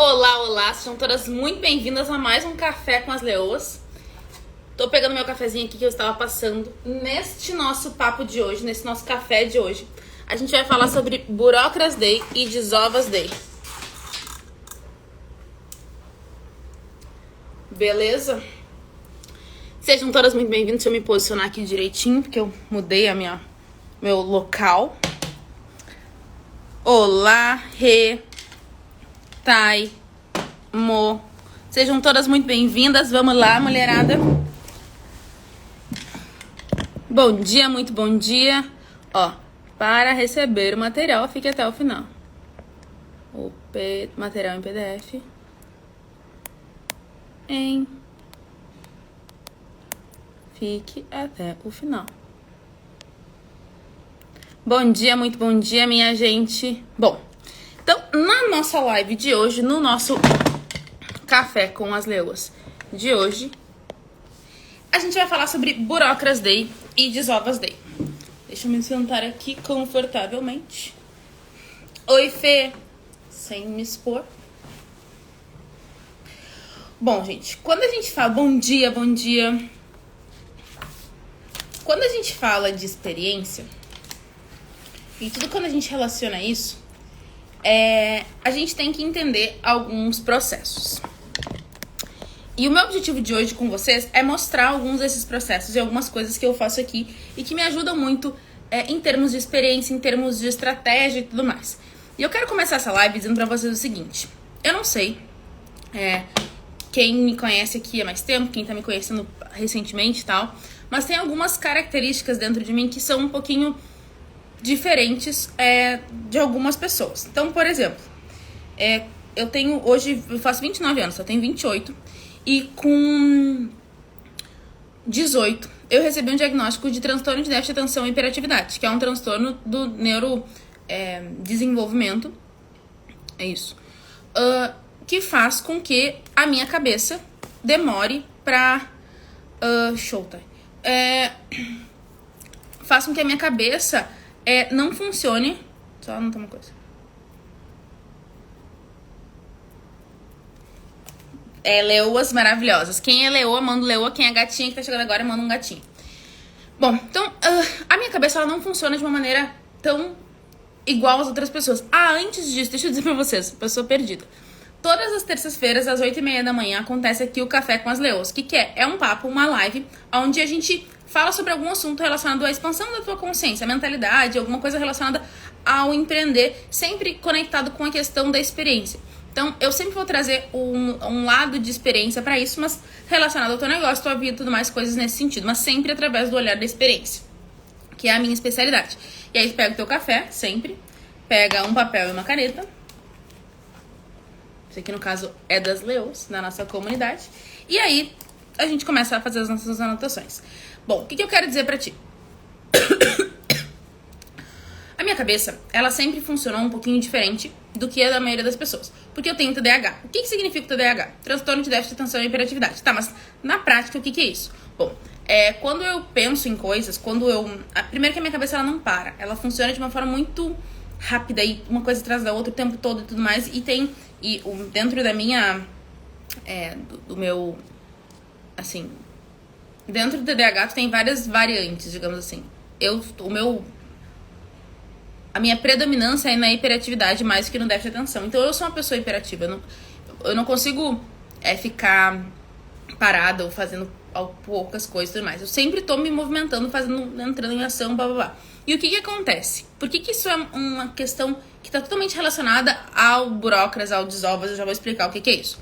Olá, olá, sejam todas muito bem-vindas a mais um Café com as Leoas. Tô pegando meu cafezinho aqui que eu estava passando. Neste nosso papo de hoje, nesse nosso café de hoje, a gente vai falar sobre Burocras Day e Desovas Day. Beleza? Sejam todas muito bem-vindas. Deixa eu me posicionar aqui direitinho, porque eu mudei meu local. Olá, Rê, Tai, Mo. Sejam todas muito bem-vindas. Vamos lá, mulherada. Bom dia, muito bom dia. Ó, para receber o material, fique até o final. O material em PDF. Fique até o final. Bom dia, muito bom dia, minha gente. Bom, então, na nossa live de hoje, no nosso Café com as Leoas de hoje, a gente vai falar sobre Burocras Day e Desovas Day. Deixa eu me sentar aqui confortavelmente. Oi, Fê. Sem me expor. Bom, gente, quando a gente fala... Bom dia, bom dia. Quando a gente fala de experiência, e tudo quando a gente relaciona isso, a gente tem que entender alguns processos. E o meu objetivo de hoje com vocês é mostrar alguns desses processos e algumas coisas que eu faço aqui e que me ajudam muito em termos de experiência, em termos de estratégia e tudo mais. E eu quero começar essa live dizendo pra vocês o seguinte. Eu não sei quem me conhece aqui há mais tempo, quem tá me conhecendo recentemente e tal, mas tem algumas características dentro de mim que são um pouquinho diferentes de algumas pessoas. Então, por exemplo, eu faço 29 anos, eu tenho 28, e com 18 eu recebi um diagnóstico de transtorno de déficit de atenção e hiperatividade, que é um transtorno do neurodesenvolvimento, que faz com que a minha cabeça demore pra... faz com que a minha cabeça não funcione... Só anotar uma coisa. Leoas maravilhosas. Quem é leoa, manda leoa. Quem é gatinha que tá chegando agora, manda um gatinho. Bom, então, a minha cabeça ela não funciona de uma maneira tão igual às outras pessoas. Antes disso, deixa eu dizer pra vocês, pessoa perdida. Todas as terças-feiras, às 8h30 da manhã, acontece aqui o Café com as Leoas. O que é? É um papo, uma live, onde a gente fala sobre algum assunto relacionado à expansão da tua consciência, à mentalidade, alguma coisa relacionada ao empreender, sempre conectado com a questão da experiência. Então, eu sempre vou trazer um lado de experiência pra isso, mas relacionado ao teu negócio, tua vida e tudo mais, coisas nesse sentido. Mas sempre através do olhar da experiência, que é a minha especialidade. E aí, pega o teu café, sempre. Pega um papel e uma caneta. Isso aqui, no caso, é das Leoas, da nossa comunidade. E aí, a gente começa a fazer as nossas anotações. Bom, o que eu quero dizer pra ti? A minha cabeça, ela sempre funcionou um pouquinho diferente do que a da maioria das pessoas. Porque eu tenho TDAH. O que significa o TDAH? Transtorno de déficit de atenção e hiperatividade. Tá, mas na prática, o que é isso? Bom, quando eu penso em coisas, primeiro que a minha cabeça, ela não para. Ela funciona de uma forma muito rápida e uma coisa atrás da outra o tempo todo e tudo mais. Dentro da minha... do meu... Assim... Dentro do TDAH, tu tem várias variantes, digamos assim. A minha predominância é na hiperatividade mais que no déficit de atenção. Então, eu sou uma pessoa hiperativa. Eu não consigo ficar parada ou fazendo poucas coisas e tudo mais. Eu sempre tô me movimentando, entrando em ação, blá, blá, blá. E o que acontece? Por que isso é uma questão que tá totalmente relacionada ao burocras, ao desovas? Eu já vou explicar o que é isso.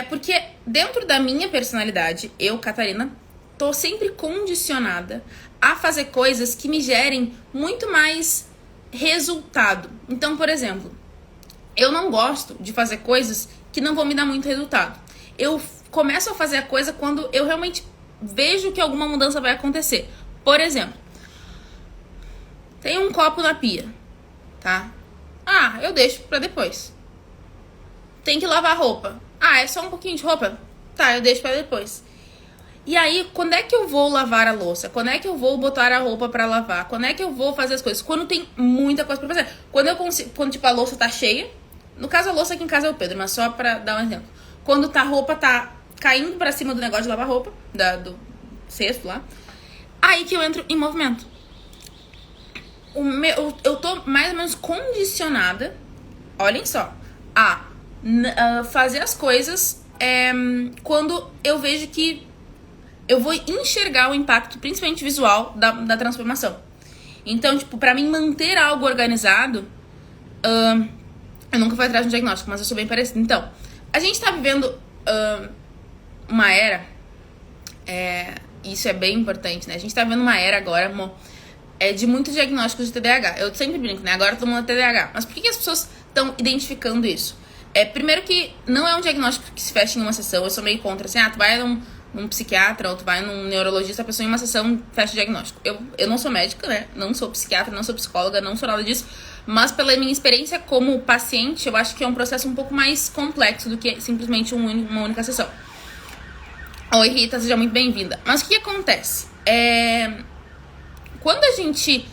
Porque dentro da minha personalidade, eu, Catarina, tô sempre condicionada a fazer coisas que me gerem muito mais resultado. Então, por exemplo, eu não gosto de fazer coisas que não vão me dar muito resultado. Eu começo a fazer a coisa quando eu realmente vejo que alguma mudança vai acontecer. Por exemplo, tem um copo na pia, tá? Eu deixo pra depois. Tem que lavar roupa. É só um pouquinho de roupa? Tá, eu deixo pra depois. E aí, quando é que eu vou lavar a louça? Quando é que eu vou botar a roupa pra lavar? Quando é que eu vou fazer as coisas? Quando tem muita coisa pra fazer. Quando tipo, a louça tá cheia, No caso, a louça aqui em casa é o Pedro, mas só pra dar um exemplo. Quando a roupa tá caindo pra cima do negócio de lavar roupa, do cesto lá, aí que eu entro em movimento. Eu tô mais ou menos condicionada, olhem só, a fazer as coisas quando eu vejo que eu vou enxergar o impacto, principalmente visual, da transformação. Então, tipo, pra mim manter algo organizado, eu nunca fui atrás de um diagnóstico, mas eu sou bem parecida. Então, a gente tá vivendo uma era, isso é bem importante, né? A gente tá vivendo uma era agora, amor, de muitos diagnósticos de TDAH. Eu sempre brinco, né? Agora todo mundo é TDAH. Mas por que as pessoas estão identificando isso? Primeiro que não é um diagnóstico que se fecha em uma sessão. Eu sou meio contra, assim, tu vai num psiquiatra ou tu vai num neurologista, a pessoa em uma sessão fecha o diagnóstico. Eu não sou médica, né? Não sou psiquiatra, não sou psicóloga, não sou nada disso. Mas pela minha experiência como paciente, eu acho que é um processo um pouco mais complexo do que simplesmente uma única sessão. Oi, Rita, seja muito bem-vinda. Mas o que acontece? Quando a gente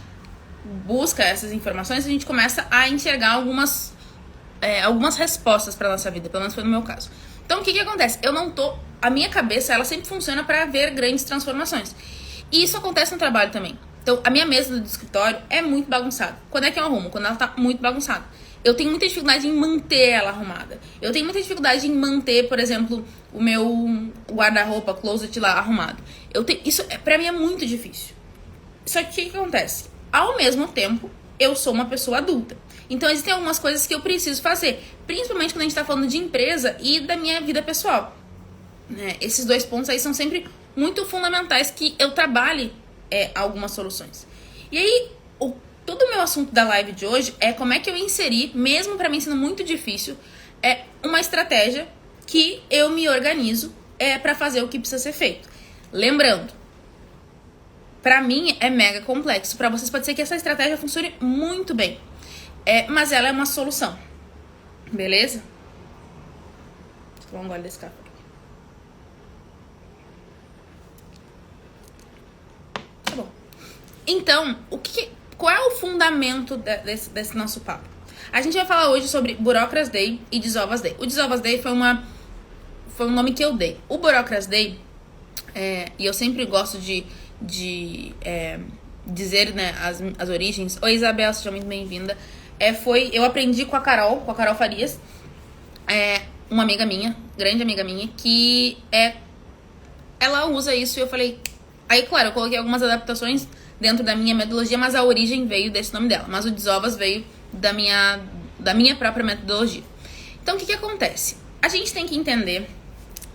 busca essas informações, a gente começa a enxergar algumas respostas pra nossa vida, pelo menos foi no meu caso. Então, o que acontece? A minha cabeça, ela sempre funciona pra ver grandes transformações. E isso acontece no trabalho também. Então, a minha mesa do escritório é muito bagunçada. Quando é que eu arrumo? Quando ela tá muito bagunçada. Eu tenho muita dificuldade em manter ela arrumada. Eu tenho muita dificuldade em manter, por exemplo, o meu guarda-roupa, closet lá arrumado. Isso, pra mim, é muito difícil. Só que o que acontece? Ao mesmo tempo, eu sou uma pessoa adulta. Então, existem algumas coisas que eu preciso fazer. Principalmente quando a gente tá falando de empresa e da minha vida pessoal. Né? Esses dois pontos aí são sempre muito fundamentais que eu trabalhe algumas soluções. E aí, todo o meu assunto da live de hoje é como é que eu inseri, mesmo pra mim sendo muito difícil, uma estratégia que eu me organizo pra fazer o que precisa ser feito. Lembrando, pra mim é mega complexo. Pra vocês pode ser que essa estratégia funcione muito bem. Mas ela é uma solução. Beleza? Vou tomar um gole desse café. Tá bom. Então, qual é o fundamento desse nosso papo? A gente vai falar hoje sobre Bureaucracy Day e Dissolvers Day. O Dissolvers Day foi um nome que eu dei. O Bureaucracy Day, e eu sempre gosto de dizer, né, as origens. Oi, Isabel, seja muito bem-vinda. Eu aprendi com a Carol Farias, uma amiga minha, grande amiga minha, que ela usa isso e eu falei... Aí, claro, eu coloquei algumas adaptações dentro da minha metodologia, mas a origem veio desse nome dela. Mas o Dissolvers veio da minha própria metodologia. Então, o que acontece? A gente tem que entender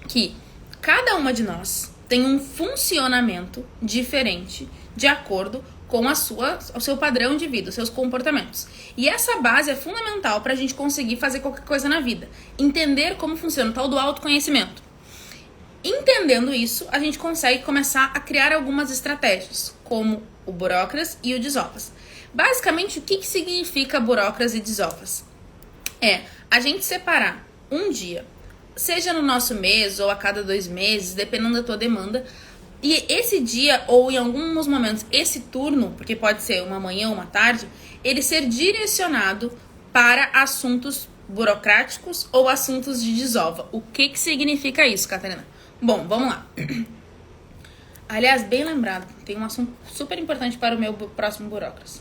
que cada uma de nós tem um funcionamento diferente de acordo com o seu padrão de vida, os seus comportamentos. E essa base é fundamental para a gente conseguir fazer qualquer coisa na vida. Entender como funciona o tal do autoconhecimento. Entendendo isso, a gente consegue começar a criar algumas estratégias, como o Bureaucracy e o Dissolvers. Basicamente, o que significa Bureaucracy e Dissolvers? A gente separar um dia, seja no nosso mês ou a cada 2 meses, dependendo da tua demanda, e esse dia, ou em alguns momentos, esse turno, porque pode ser uma manhã ou uma tarde, ele ser direcionado para assuntos burocráticos ou assuntos de desova. O que significa isso, Catarina? Bom, vamos lá. Aliás, bem lembrado, tem um assunto super importante para o meu próximo Bureaucracy.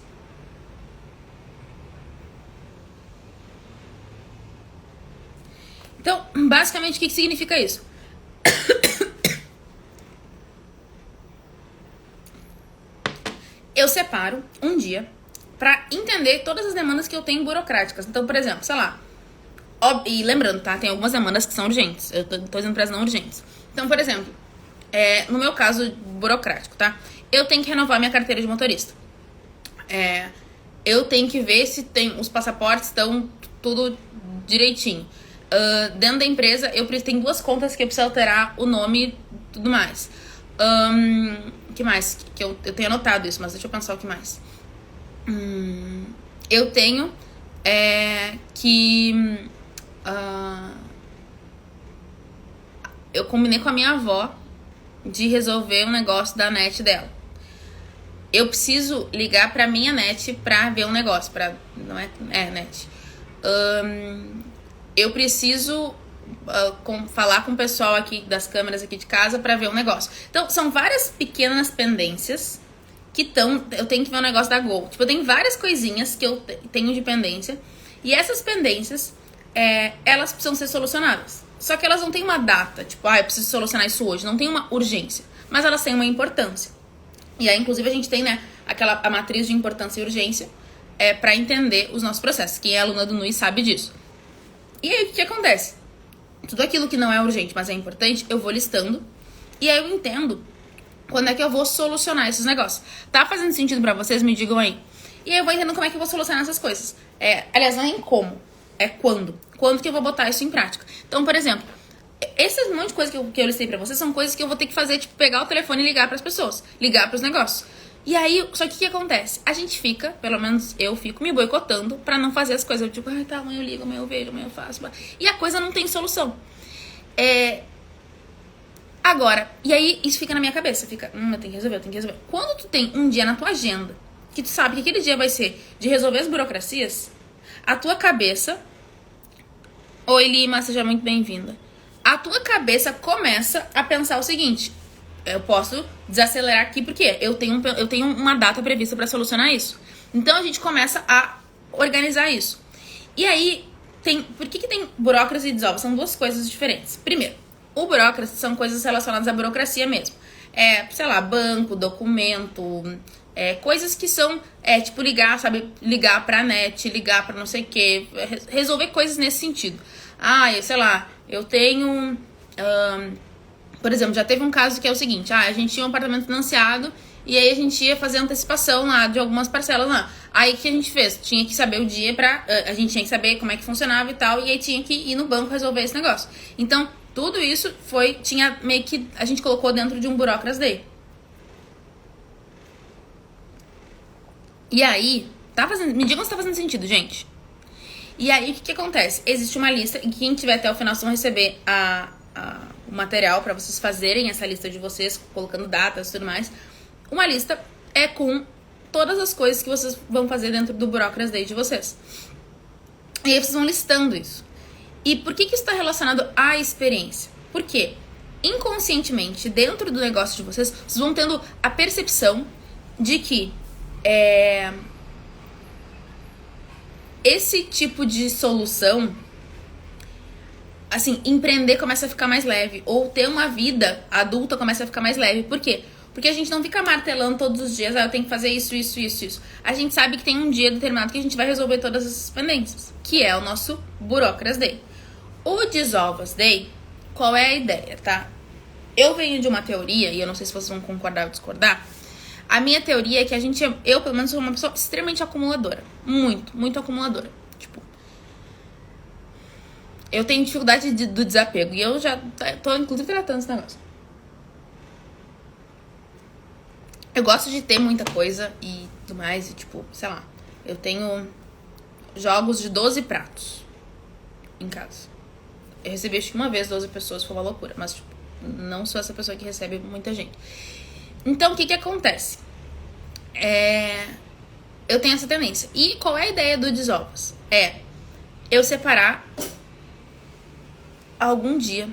Então, basicamente, o que significa isso? Eu separo um dia pra entender todas as demandas que eu tenho burocráticas. Então, por exemplo, sei lá... E lembrando, tá? Tem algumas demandas que são urgentes. Eu tô dizendo para as não urgentes. Então, por exemplo, no meu caso burocrático, tá? Eu tenho que renovar minha carteira de motorista. Eu tenho que ver se os passaportes estão tudo direitinho. Dentro da empresa, tenho 2 contas que eu preciso alterar o nome e tudo mais. Que mais? Que eu tenho anotado isso, mas deixa eu pensar o que mais. Eu tenho eu combinei com a minha avó de resolver um negócio da net dela. Eu preciso ligar pra minha net pra ver um negócio. Não é net. Eu preciso falar com o pessoal aqui das câmeras aqui de casa pra ver um negócio. Então, são várias pequenas pendências que eu tenho que ver um negócio da Gol. Tipo, eu tenho várias coisinhas que eu tenho de pendência. E essas pendências, elas precisam ser solucionadas. Só que elas não têm uma data. Tipo, eu preciso solucionar isso hoje. Não tem uma urgência. Mas elas têm uma importância. E aí, inclusive, a gente tem, né, a matriz de importância e urgência pra entender os nossos processos. Quem é aluna do NUI sabe disso. E aí, o que acontece? Tudo aquilo que não é urgente, mas é importante, eu vou listando. E aí eu entendo quando é que eu vou solucionar esses negócios. Tá fazendo sentido pra vocês? Me digam aí. E aí eu vou entendendo como é que eu vou solucionar essas coisas. Aliás, não é em como, é quando. Quando que eu vou botar isso em prática. Então, por exemplo, esses monte de coisas que eu listei pra vocês são coisas que eu vou ter que fazer, tipo, pegar o telefone e ligar pras pessoas. Ligar pros negócios. E aí, só que o que acontece? A gente fica, pelo menos eu fico me boicotando pra não fazer as coisas. Eu tipo, tá, amanhã eu ligo, amanhã eu vejo, amanhã eu faço. E a coisa não tem solução. Agora, e aí isso fica na minha cabeça. Fica, eu tenho que resolver, eu tenho que resolver. Quando tu tem um dia na tua agenda, que tu sabe que aquele dia vai ser de resolver as burocracias, a tua cabeça... Oi, Lima, seja muito bem-vinda. A tua cabeça começa a pensar o seguinte... Eu posso desacelerar aqui porque eu tenho uma data prevista para solucionar isso. Então a gente começa a organizar isso. E aí, por que tem burocracia e desova? São duas coisas diferentes. Primeiro, o burocracia são coisas relacionadas à burocracia mesmo. Sei lá, banco, documento, coisas que são, tipo ligar, sabe? Ligar pra net, ligar pra não sei o quê. Resolver coisas nesse sentido. Sei lá, eu tenho... Por exemplo, já teve um caso que é o seguinte, a gente tinha um apartamento financiado e aí a gente ia fazer antecipação lá de algumas parcelas lá. Aí o que a gente fez? Tinha que saber o dia a gente tinha que saber como é que funcionava e tal, e aí tinha que ir no banco resolver esse negócio. Então, tudo isso tinha meio que, a gente colocou dentro de um Bureaucracy Day. E aí, me digam se tá fazendo sentido, gente. E aí, o que acontece? Existe uma lista, e quem tiver até o final, vocês vão receber o material para vocês fazerem essa lista de vocês, colocando datas e tudo mais. Uma lista com todas as coisas que vocês vão fazer dentro do Bureaucracy Day de vocês. E aí vocês vão listando isso. E por que isso está relacionado à experiência? Porque inconscientemente, dentro do negócio de vocês vão tendo a percepção de que esse tipo de solução, assim, empreender começa a ficar mais leve. Ou ter uma vida adulta começa a ficar mais leve. Por quê? Porque a gente não fica martelando todos os dias, eu tenho que fazer isso, isso, isso, isso. A gente sabe que tem um dia determinado que a gente vai resolver todas essas pendências, que é o nosso Bureaucracy Day. O Dissolvers Day, qual é a ideia, tá? Eu venho de uma teoria, e eu não sei se vocês vão concordar ou discordar. A minha teoria é que eu pelo menos sou uma pessoa extremamente acumuladora. Muito, muito acumuladora. Tipo, eu tenho dificuldade do desapego. E eu já tô, inclusive, tratando esse negócio. Eu gosto de ter muita coisa e tudo mais. E, tipo, sei lá. Eu tenho jogos de 12 pratos em casa. Eu recebi, acho que uma vez 12 pessoas, foi uma loucura. Mas, tipo, não sou essa pessoa que recebe muita gente. Então, o que acontece? Eu tenho essa tendência. E qual é a ideia do Dissolvers? Eu separar algum dia,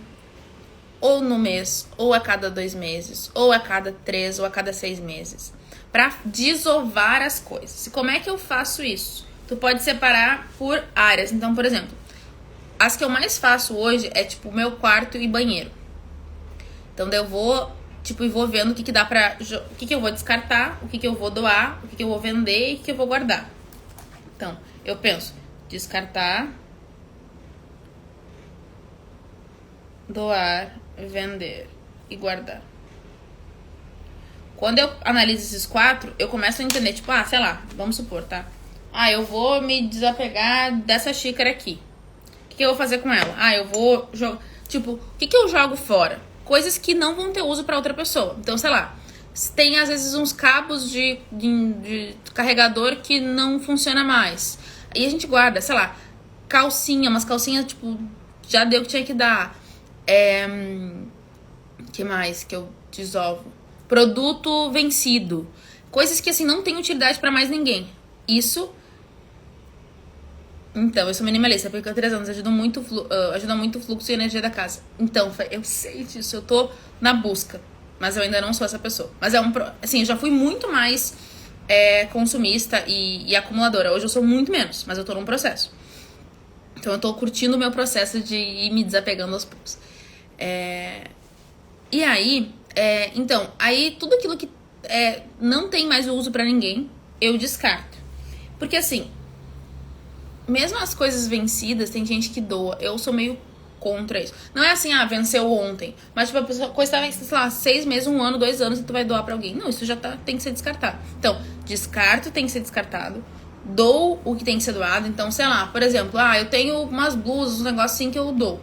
ou no mês, ou a cada 2 meses, ou a cada 3, ou a cada 6 meses, pra desovar as coisas. E como é que eu faço isso? Tu pode separar por áreas. Então, por exemplo, as que eu mais faço hoje é tipo meu quarto e banheiro. Então, daí eu vou, tipo, e vou vendo o que dá pra... O que eu vou descartar, o que eu vou doar, o que eu vou vender e o que eu vou guardar. Então, eu penso, descartar, doar, vender e guardar. Quando eu analiso esses 4, eu começo a entender, tipo, sei lá, vamos supor, tá? Eu vou me desapegar dessa xícara aqui. O que eu vou fazer com ela? Eu vou jogar... Tipo, o que eu jogo fora? Coisas que não vão ter uso pra outra pessoa. Então, sei lá, tem às vezes uns cabos de carregador que não funciona mais. E a gente guarda, sei lá, umas calcinhas, tipo, já deu o que tinha que dar. Que mais que eu dissolvo? Produto vencido. Coisas que, assim, não tem utilidade pra mais ninguém. Isso Então, eu sou minimalista, porque há 3 anos ajuda muito, ajuda muito o fluxo e energia da casa. Então, eu sei disso, eu tô na busca. Mas eu ainda não sou essa pessoa. Mas assim, eu já fui muito mais consumista e acumuladora. Hoje eu sou muito menos, mas eu tô num processo. Então eu tô curtindo o meu processo de ir me desapegando aos poucos. E aí, então, aí tudo aquilo que não tem mais uso pra ninguém, eu descarto. Porque assim, mesmo as coisas vencidas, tem gente que doa. Eu sou meio contra isso. Não é assim, venceu ontem. Mas, tipo, a coisa tá, sei lá, 6 meses, 1 ano, 2 anos e tu vai doar pra alguém. Não, isso já tem que ser descartado. Então, descarto tem que ser descartado. Dou o que tem que ser doado. Então, sei lá, por exemplo, eu tenho umas blusas, um negócio assim que eu dou.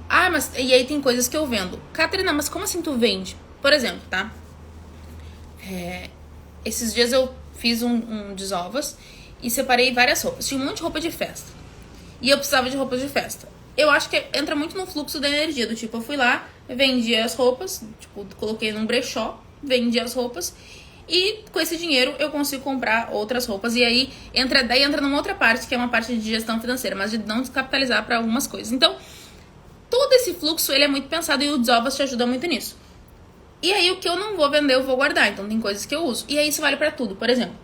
Mas... E aí tem coisas que eu vendo. Catarina, mas como assim tu vende? Por exemplo, tá? Esses dias eu fiz um desovas e separei várias roupas. Tinha um monte de roupa de festa. E eu precisava de roupas de festa. Eu acho que entra muito no fluxo da energia. Do tipo, eu fui lá, vendi as roupas. Tipo, coloquei num brechó, vendi as roupas. E com esse dinheiro eu consigo comprar outras roupas. E aí entra numa outra parte, que é uma parte de gestão financeira, mas de não descapitalizar para algumas coisas. Então, todo esse fluxo, ele é muito pensado e o Desovas te ajuda muito nisso. E aí, o que eu não vou vender, eu vou guardar. Então, tem coisas que eu uso. E aí, isso vale pra tudo. Por exemplo,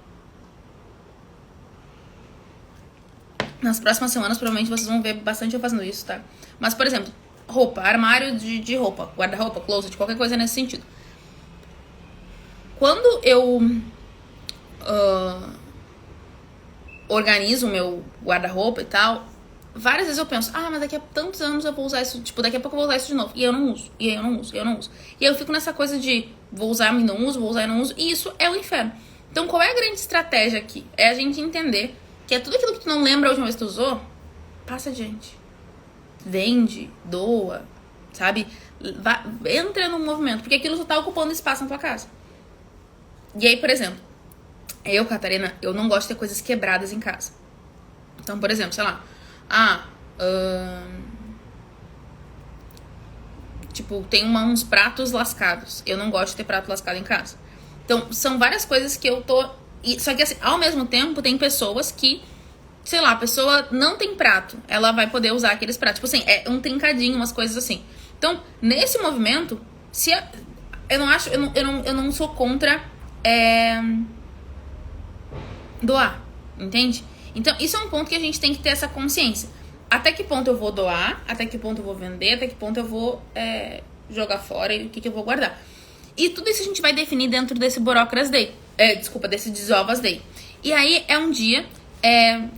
nas próximas semanas, provavelmente, vocês vão ver bastante eu fazendo isso, tá? Mas, por exemplo, roupa, armário de roupa, guarda-roupa, closet, qualquer coisa nesse sentido. Quando eu organizo o meu guarda-roupa e tal, várias vezes eu penso, mas daqui a tantos anos eu vou usar isso, tipo, daqui a pouco eu vou usar isso de novo. E eu não uso, e aí eu não uso, e eu não uso. E aí eu fico nessa coisa de vou usar e não uso, vou usar e não uso, e isso é o inferno. Então, qual é a grande estratégia aqui? É a gente entender que é tudo aquilo que tu não lembra a última vez que tu usou, passa adiante. Vende, doa, sabe? Entra no movimento, porque aquilo só tá ocupando espaço na tua casa. E aí, por exemplo, eu, Catarina, eu não gosto de ter coisas quebradas em casa. Então, por exemplo, sei lá, tipo, tem uns pratos lascados. Eu não gosto de ter prato lascado em casa. Então, são várias coisas que eu tô... Só que, assim, ao mesmo tempo, tem pessoas que, sei lá, a pessoa não tem prato, ela vai poder usar aqueles pratos. Tipo assim, é um trincadinho, umas coisas assim. Então, nesse movimento, eu não sou contra doar, entende? Então, isso é um ponto que a gente tem que ter essa consciência. Até que ponto eu vou doar, até que ponto eu vou vender, até que ponto eu vou jogar fora e o que eu vou guardar. E tudo isso a gente vai definir dentro desse Burocras Day. Desse Desovas Day. E aí é um dia,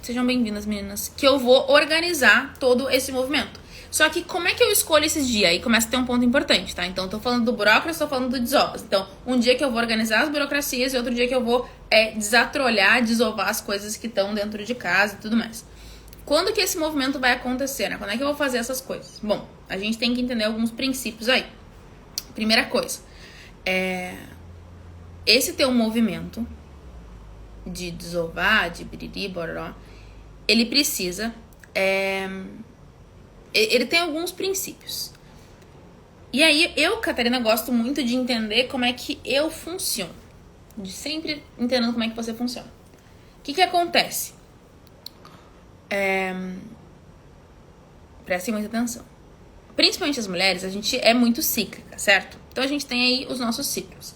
sejam bem-vindas, meninas, que eu vou organizar todo esse movimento. Só que como é que eu escolho esses dias? Aí começa a ter um ponto importante, tá? Então, tô falando do Burocras, tô falando do Desovas. Então, um dia que eu vou organizar as burocracias e outro dia que eu vou desatrolhar, desovar as coisas que estão dentro de casa e tudo mais. Quando que esse movimento vai acontecer, né? Quando é que eu vou fazer essas coisas? Bom, a gente tem que entender alguns princípios aí. Primeira coisa, esse teu movimento de desovar, de biriri, bororó, ele precisa... ele tem alguns princípios. E aí, eu, Catarina, gosto muito de entender como é que eu funciono. De sempre entendendo como é que você funciona. O que acontece? Prestem muita atenção. Principalmente as mulheres, a gente é muito cíclica, certo? Então a gente tem aí os nossos ciclos.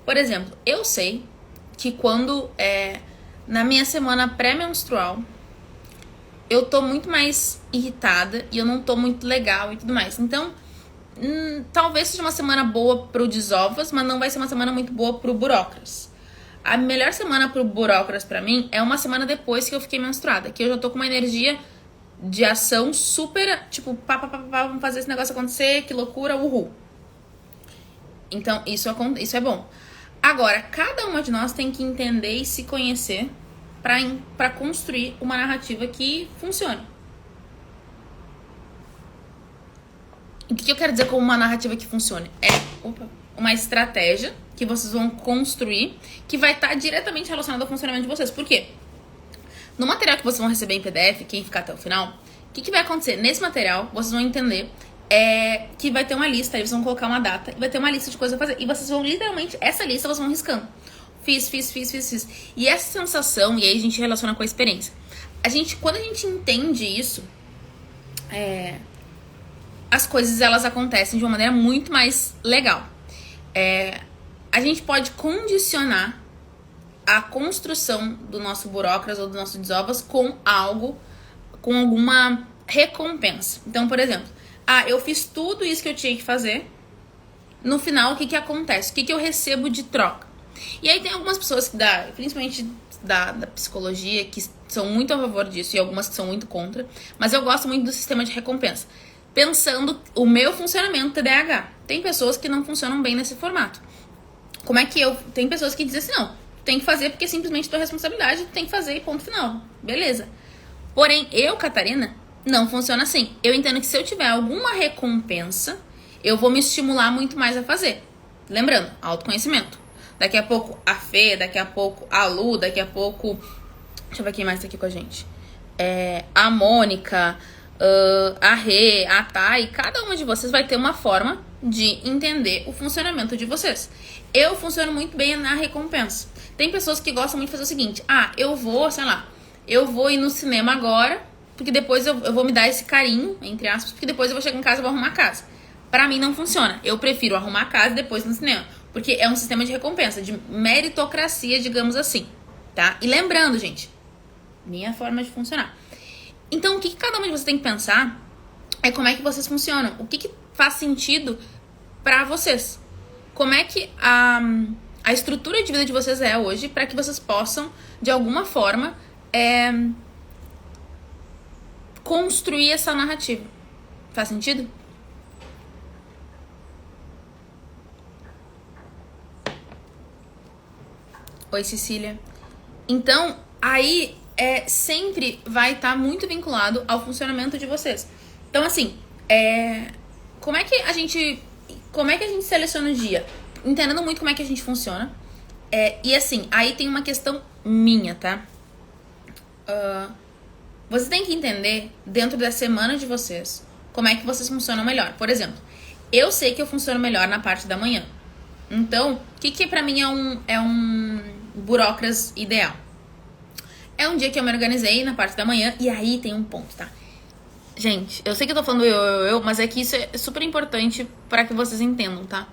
Por exemplo, eu sei que quando na minha semana pré-menstrual eu tô muito mais irritada e eu não tô muito legal e tudo mais. Então, talvez seja uma semana boa pro Desovas, mas não vai ser uma semana muito boa pro Burocras. A melhor semana pro Burocras pra mim é uma semana depois que eu fiquei menstruada, que eu já tô com uma energia de ação super, tipo, vamos fazer esse negócio acontecer, que loucura, uhul. Então, isso é bom. Agora, cada uma de nós tem que entender e se conhecer pra construir uma narrativa que funcione. O que eu quero dizer com uma narrativa que funcione? Uma estratégia que vocês vão construir que vai estar diretamente relacionada ao funcionamento de vocês. Por quê? No material que vocês vão receber em PDF, quem ficar até o final, o que vai acontecer? Nesse material, vocês vão entender que vai ter uma lista, aí vocês vão colocar uma data, e vai ter uma lista de coisas a fazer. E vocês vão, literalmente, essa lista vocês vão riscando. Fiz. E essa sensação, e aí a gente relaciona com a experiência. quando a gente entende isso, as coisas elas acontecem de uma maneira muito mais legal. A gente pode condicionar a construção do nosso burócratas ou do nosso desovas com algo, com alguma recompensa. Então, por exemplo, eu fiz tudo isso que eu tinha que fazer. No final, o que acontece? O que eu recebo de troca? E aí tem algumas pessoas que principalmente da psicologia, que são muito a favor disso e algumas que são muito contra. Mas eu gosto muito do sistema de recompensa. Pensando o meu funcionamento TDAH. Tem pessoas que não funcionam bem nesse formato. Tem pessoas que dizem assim, não, tem que fazer porque é simplesmente tua responsabilidade, tem que fazer e ponto final. Beleza. Porém, Catarina, não funciona assim. Eu entendo que se eu tiver alguma recompensa, eu vou me estimular muito mais a fazer. Lembrando, autoconhecimento. Daqui a pouco a Fê, daqui a pouco a Lu, daqui a pouco... Deixa eu ver quem mais tá aqui com a gente. A Mônica, a Rê, a Thay. Cada uma de vocês vai ter uma forma de entender o funcionamento de vocês. Eu funciono muito bem na recompensa. Tem pessoas que gostam muito de fazer o seguinte. Eu vou ir no cinema agora, porque depois eu vou me dar esse carinho, entre aspas, porque depois eu vou chegar em casa e vou arrumar a casa. Pra mim não funciona. Eu prefiro arrumar a casa e depois no cinema. Porque é um sistema de recompensa, de meritocracia, digamos assim, tá? E lembrando, gente, minha forma de funcionar. Então, o que cada uma de vocês tem que pensar é como é que vocês funcionam. O que faz sentido pra vocês. Como é que a estrutura de vida de vocês é hoje pra que vocês possam, de alguma forma, construir essa narrativa. Faz sentido? Oi, Cecília. Então, aí sempre vai estar muito vinculado ao funcionamento de vocês. Então, assim, como é que a gente seleciona o dia? Entendendo muito como é que a gente funciona. E assim, aí tem uma questão minha, tá? Você tem que entender, dentro da semana de vocês, como é que vocês funcionam melhor. Por exemplo, eu sei que eu funciono melhor na parte da manhã. Então, o que pra mim é um burócratas ideal? É um dia que eu me organizei na parte da manhã. E aí tem um ponto, tá? Gente, eu sei que eu tô falando eu, mas é que isso é super importante pra que vocês entendam, tá?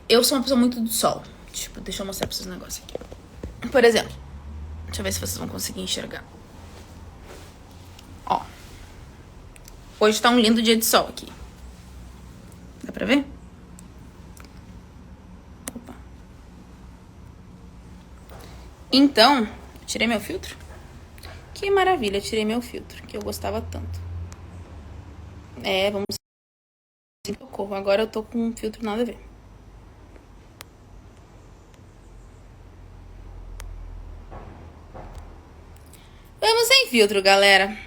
Eu sou uma pessoa muito do sol. Tipo, deixa eu mostrar pra vocês um negócio aqui. Por exemplo, deixa eu ver se vocês vão conseguir enxergar. Ó. Hoje tá um lindo dia de sol aqui. Dá pra ver? Opa. Então, tirei meu filtro. Que maravilha, tirei meu filtro, que eu gostava tanto. Vamos... Socorro, agora eu tô com um filtro nada a ver. Vamos sem filtro, galera.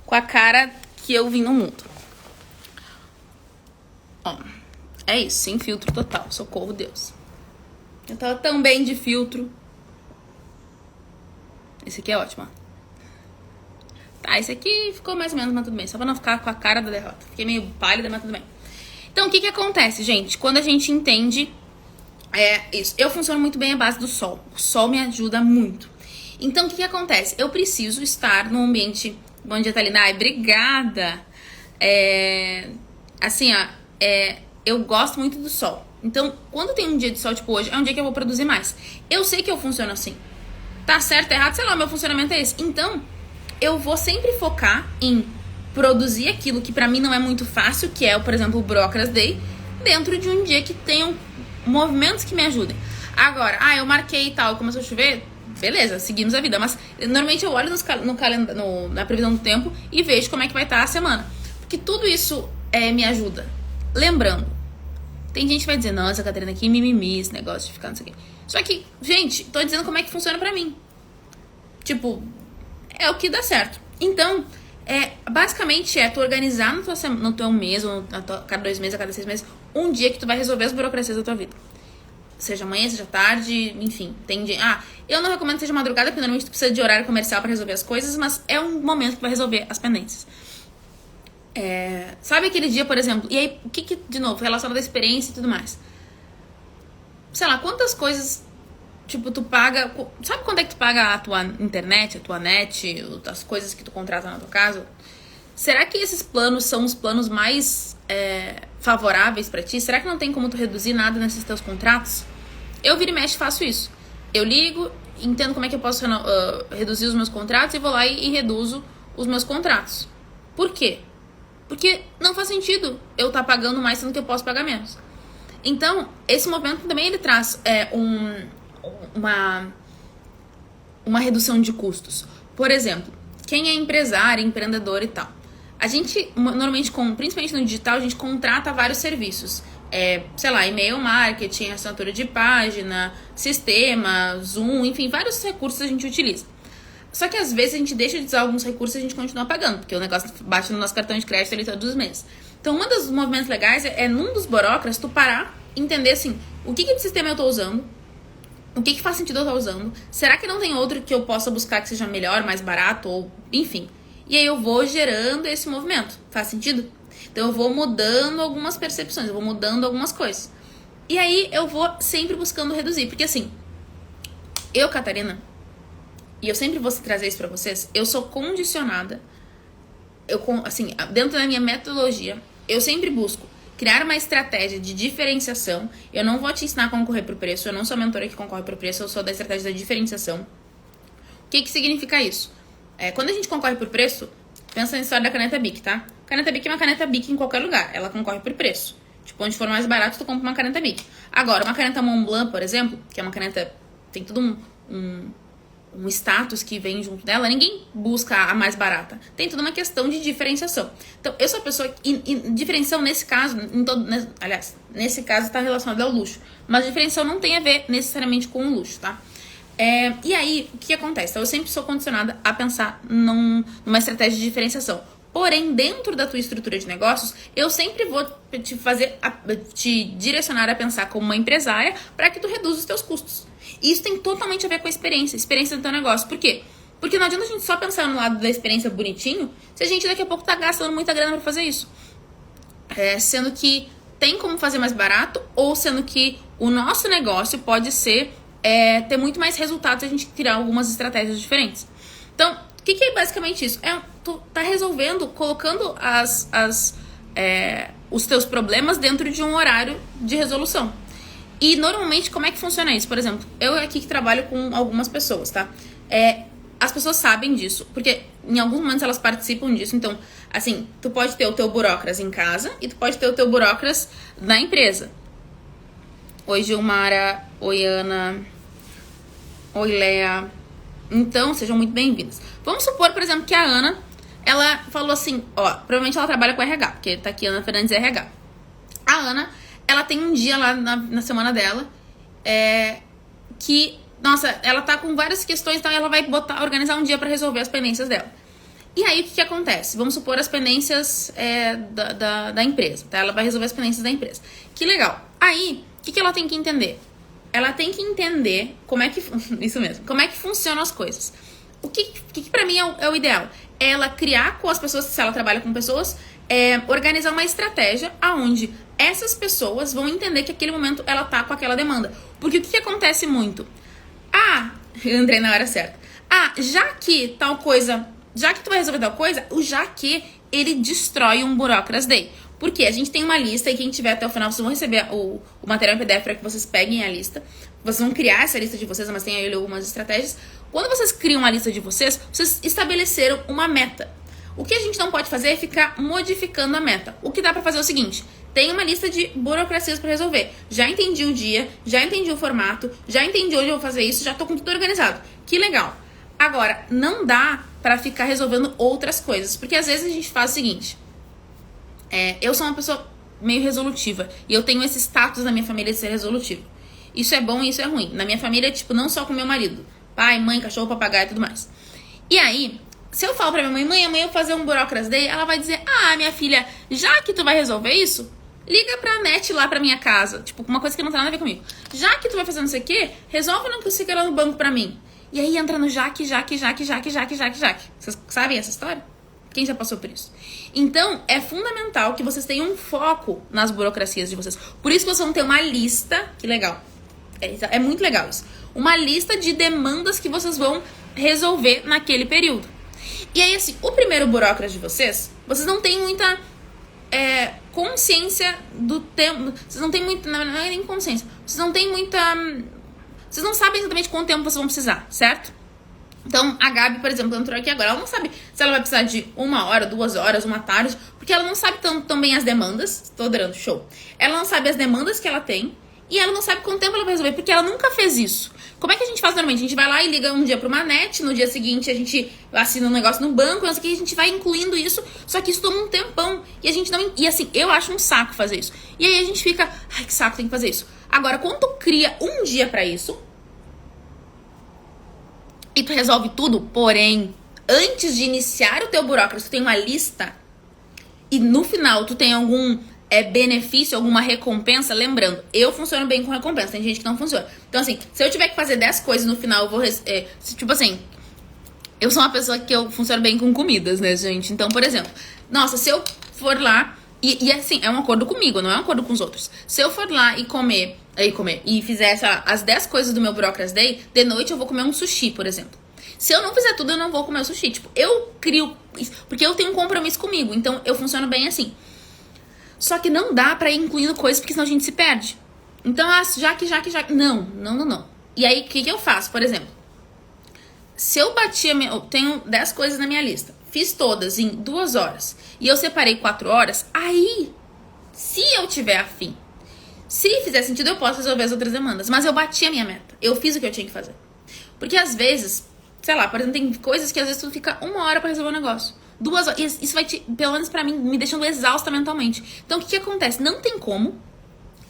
Com a cara que eu vim no mundo. Ó, é isso, sem filtro total. Socorro, Deus. Eu tava tão bem de filtro. Esse aqui é ótimo, ó. Tá, esse aqui ficou mais ou menos, mas tudo bem. Só pra não ficar com a cara da derrota. Fiquei meio pálida, mas tudo bem. Então, o que acontece, gente? Quando a gente entende isso. Eu funciono muito bem à base do sol. O sol me ajuda muito. Então, o que acontece? Eu preciso estar num ambiente... Bom dia, Thalina. Ai, obrigada. Assim, ó... eu gosto muito do sol. Então, quando tem um dia de sol, tipo hoje, é um dia que eu vou produzir mais. Eu sei que eu funciono assim. Tá certo, errado, sei lá, meu funcionamento é esse. Então, eu vou sempre focar em produzir aquilo que pra mim não é muito fácil, que é, por exemplo, o Burócratas Day, dentro de um dia que tenham movimentos que me ajudem. Agora, eu marquei e tal, começou a chover, beleza, seguimos a vida. Mas, normalmente, eu olho na previsão do tempo e vejo como é que vai estar a semana. Porque tudo isso me ajuda. Lembrando, tem gente que vai dizer, nossa, Catarina, que mimimi, esse negócio de ficar não sei o quê. Só que, gente, tô dizendo como é que funciona pra mim. Tipo, é o que dá certo. Então, basicamente tu organizar no teu mês, ou cada 2 meses, a cada 6 meses, um dia que tu vai resolver as burocracias da tua vida. Seja manhã, seja tarde, enfim. Tem dia... eu não recomendo que seja madrugada, porque normalmente tu precisa de horário comercial pra resolver as coisas, mas é um momento que vai resolver as pendências. Sabe aquele dia, por exemplo, e aí, o que de novo, relacionado à experiência e tudo mais. Sei lá, quantas coisas tipo, tu paga... Sabe quanto é que tu paga a tua internet, a tua net, as coisas que tu contrata na tua casa? Será que esses planos são os planos mais favoráveis pra ti? Será que não tem como tu reduzir nada nesses teus contratos? Eu vira e mexe faço isso. Eu ligo, entendo como é que eu posso reduzir os meus contratos e vou lá e reduzo os meus contratos. Por quê? Porque não faz sentido eu estar pagando mais sendo que eu posso pagar menos. Então, esse movimento também ele traz uma redução de custos. Por exemplo, quem é empresário, empreendedor e tal. A gente, normalmente, principalmente no digital, a gente contrata vários serviços. Sei lá, e-mail marketing, assinatura de página, sistema, Zoom, enfim, vários recursos a gente utiliza. Só que às vezes a gente deixa de usar alguns recursos e a gente continua pagando, porque o negócio bate no nosso cartão de crédito ali todos os meses. Então, um dos movimentos legais num dos burocratas, tu parar e entender assim, o que de sistema eu tô usando, o que faz sentido eu estar usando, será que não tem outro que eu possa buscar que seja melhor, mais barato, ou enfim. E aí eu vou gerando esse movimento. Faz sentido? Então eu vou mudando algumas percepções, eu vou mudando algumas coisas. E aí eu vou sempre buscando reduzir, porque assim, eu, Catarina, e eu sempre vou trazer isso pra vocês, eu sou condicionada, assim, dentro da minha metodologia, eu sempre busco criar uma estratégia de diferenciação. Eu não vou te ensinar a concorrer por preço, eu não sou a mentora que concorre por preço, eu sou da estratégia da diferenciação. O que significa isso? Quando a gente concorre por preço, pensa na história da caneta Bic, tá? Caneta Bic é uma caneta Bic em qualquer lugar, ela concorre por preço. Tipo, onde for mais barato, tu compra uma caneta Bic. Agora, uma caneta Montblanc, por exemplo, que é uma caneta, tem todo um status que vem junto dela, ninguém busca a mais barata. Tem toda uma questão de diferenciação. Então, eu sou a pessoa... E diferenciação, nesse caso, aliás, nesse caso está relacionado ao luxo. Mas diferenciação não tem a ver necessariamente com o luxo, tá? E aí, o que acontece? Então, eu sempre sou condicionada a pensar numa estratégia de diferenciação. Porém, dentro da tua estrutura de negócios, eu sempre vou te direcionar a pensar como uma empresária para que tu reduza os teus custos. E isso tem totalmente a ver com a experiência do teu negócio. Por quê? Porque não adianta a gente só pensar no lado da experiência bonitinho, se a gente daqui a pouco tá gastando muita grana para fazer isso. Sendo que tem como fazer mais barato, ou sendo que o nosso negócio pode ser ter muito mais resultados se a gente tirar algumas estratégias diferentes. Então, o que é basicamente isso? Tu tá resolvendo, colocando os teus problemas dentro de um horário de resolução. E normalmente, como é que funciona isso? Por exemplo, eu aqui que trabalho com algumas pessoas, tá? As pessoas sabem disso, porque em alguns momentos elas participam disso. Então, assim, tu pode ter o teu burocras em casa e tu pode ter o teu burocras na empresa. Oi, Gilmara. Oi, Ana. Oi, Léa. Então, sejam muito bem-vindas. Vamos supor, por exemplo, que a Ana, ela falou assim, provavelmente ela trabalha com RH, porque tá aqui Ana Fernandes RH. A Ana, ela tem um dia lá na semana dela, que, nossa, ela tá com várias questões, então ela vai organizar um dia pra resolver as pendências dela. E aí, o que acontece? Vamos supor as pendências da empresa, tá? Ela vai resolver as pendências da empresa. Que legal. Aí, o que ela tem que entender? Ela tem que entender como é que... Isso mesmo. Como é que funcionam as coisas. O que pra mim é o ideal? É ela criar com as pessoas, se ela trabalha com pessoas, organizar uma estratégia aonde essas pessoas vão entender que naquele momento ela tá com aquela demanda. Porque o que acontece muito? Eu entrei na hora certa. Já que tal coisa... Já que tu vai resolver tal coisa, o já que ele destrói um Burocracy Day. Porque a gente tem uma lista e quem tiver até o final, vocês vão receber o material em PDF para que vocês peguem a lista. Vocês vão criar essa lista de vocês, mas tem aí algumas estratégias. Quando vocês criam a lista de vocês estabeleceram uma meta. O que a gente não pode fazer é ficar modificando a meta. O que dá para fazer é o seguinte: tem uma lista de burocracias para resolver. Já entendi o dia, já entendi o formato, já entendi onde eu vou fazer isso, já tô com tudo organizado. Que legal. Agora, não dá para ficar resolvendo outras coisas, porque às vezes a gente faz o seguinte... eu sou uma pessoa meio resolutiva e eu tenho esse status na minha família de ser resolutiva. Isso é bom e isso é ruim. Na minha família, tipo, não só com meu marido. Pai, mãe, cachorro, papagaio e tudo mais. E aí, se eu falo pra minha mãe, amanhã eu vou fazer um Burocracy Day, ela vai dizer, minha filha, já que tu vai resolver isso, liga pra net lá pra minha casa. Tipo, uma coisa que não tem nada a ver comigo. Já que tu vai fazer não sei o quê, resolve não consiga lá no banco pra mim. E aí entra no Jaque. Vocês sabem essa história? Quem já passou por isso? Então, é fundamental que vocês tenham um foco nas burocracias de vocês. Por isso que vocês vão ter uma lista, que legal, É muito legal isso. Uma lista de demandas que vocês vão resolver naquele período. E aí, assim, o primeiro burocrata de vocês não têm muita consciência do tempo. Vocês não têm muita. Não é nem consciência. Vocês não têm muita. Vocês não sabem exatamente quanto tempo vocês vão precisar, certo? Então, a Gabi, por exemplo, entrou aqui agora. Ela não sabe se ela vai precisar de 1 hora, 2 horas, uma tarde, porque ela não sabe tão bem as demandas. Tô adorando, show. Ela não sabe as demandas que ela tem e ela não sabe quanto tempo ela vai resolver, porque ela nunca fez isso. Como é que a gente faz normalmente? A gente vai lá e liga um dia pro Manete, no dia seguinte a gente assina um negócio no banco, não sei o que, a gente vai incluindo isso, só que isso toma um tempão. E a gente não. E assim, eu acho um saco fazer isso. E aí a gente fica, ai, que saco, tem que fazer isso. Agora, quando tu cria um dia pra isso, e tu resolve tudo, porém, antes de iniciar o teu burocracia, tu tem uma lista e no final tu tem algum benefício, alguma recompensa. Lembrando, eu funciono bem com recompensa, tem gente que não funciona. Então assim, se eu tiver que fazer 10 coisas no final, eu vou... tipo assim, eu sou uma pessoa que eu funciono bem com comidas, né, gente? Então, por exemplo, nossa, se eu for lá... E assim, é um acordo comigo, não é um acordo com os outros. Se eu for lá e comer e fizer as 10 coisas do meu Burocracy Day, de noite eu vou comer um sushi, por exemplo. Se eu não fizer tudo, eu não vou comer o sushi. Tipo, eu crio isso, porque eu tenho um compromisso comigo, então eu funciono bem assim. Só que não dá pra ir incluindo coisas, porque senão a gente se perde. Então, já que... Não. E aí, o que eu faço? Por exemplo, se eu eu tenho 10 coisas na minha lista, fiz todas em 2 horas e eu separei 4 horas, aí, se eu tiver afim, se fizer sentido, eu posso resolver as outras demandas. Mas eu bati a minha meta. Eu fiz o que eu tinha que fazer. Porque às vezes, sei lá, por exemplo, tem coisas que às vezes tu fica 1 hora pra resolver um negócio. 2 horas. Isso vai pelo menos pra mim, me deixando exausta mentalmente. Então, o que acontece? Não tem como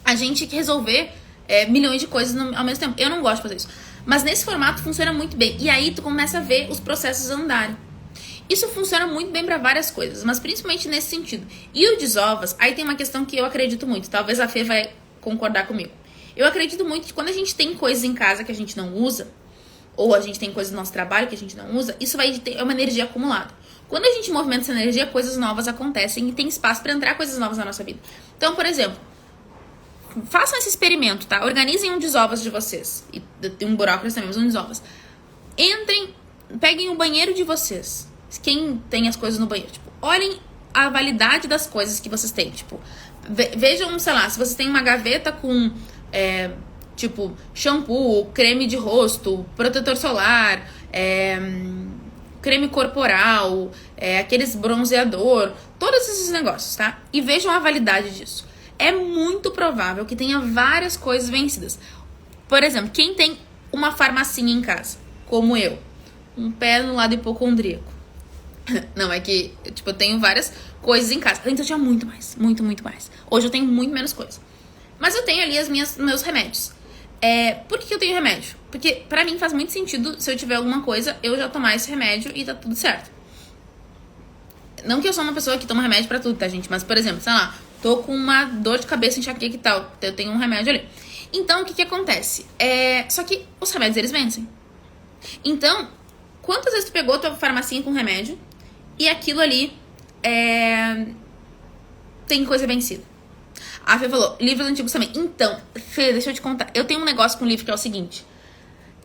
a gente resolver milhões de coisas ao mesmo tempo. Eu não gosto de fazer isso. Mas nesse formato funciona muito bem. E aí tu começa a ver os processos andarem. Isso funciona muito bem pra várias coisas, mas principalmente nesse sentido. E o Desovas, aí tem uma questão que eu acredito muito. Talvez a Fê vai concordar comigo. Eu acredito muito que quando a gente tem coisas em casa que a gente não usa, ou a gente tem coisas no nosso trabalho que a gente não usa, isso vai ter uma energia acumulada. Quando a gente movimenta essa energia, coisas novas acontecem e tem espaço pra entrar coisas novas na nossa vida. Então, por exemplo, façam esse experimento, tá? Organizem um Desovas de vocês. E um Burocracy também, mas um Desovas. Entrem, peguem o banheiro de vocês. Quem tem as coisas no banheiro, tipo, olhem a validade das coisas que vocês têm, tipo, vejam, sei lá, se vocês têm uma gaveta com, tipo, shampoo, creme de rosto, protetor solar, creme corporal, aqueles bronzeador, todos esses negócios, tá? E vejam a validade disso. É muito provável que tenha várias coisas vencidas. Por exemplo, quem tem uma farmacinha em casa, como eu, um pé no lado hipocondríaco. Não, é que, tipo, eu tenho várias coisas em casa. Então eu tinha muito mais. Hoje eu tenho muito menos coisas. Mas eu tenho ali meus remédios. Por que eu tenho remédio? Porque pra mim faz muito sentido, se eu tiver alguma coisa, eu já tomar esse remédio e tá tudo certo. Não que eu sou uma pessoa que toma remédio pra tudo, tá, gente? Mas, por exemplo, sei lá, tô com uma dor de cabeça, enxaqueca e tal. Eu tenho um remédio ali. Então, o que acontece? Só que os remédios, eles vencem. Então, quantas vezes tu pegou tua farmacinha com remédio e aquilo ali tem coisa vencida? A Fê falou, livros antigos também. Então, Fê, deixa eu te contar. Eu tenho um negócio com livro que é o seguinte.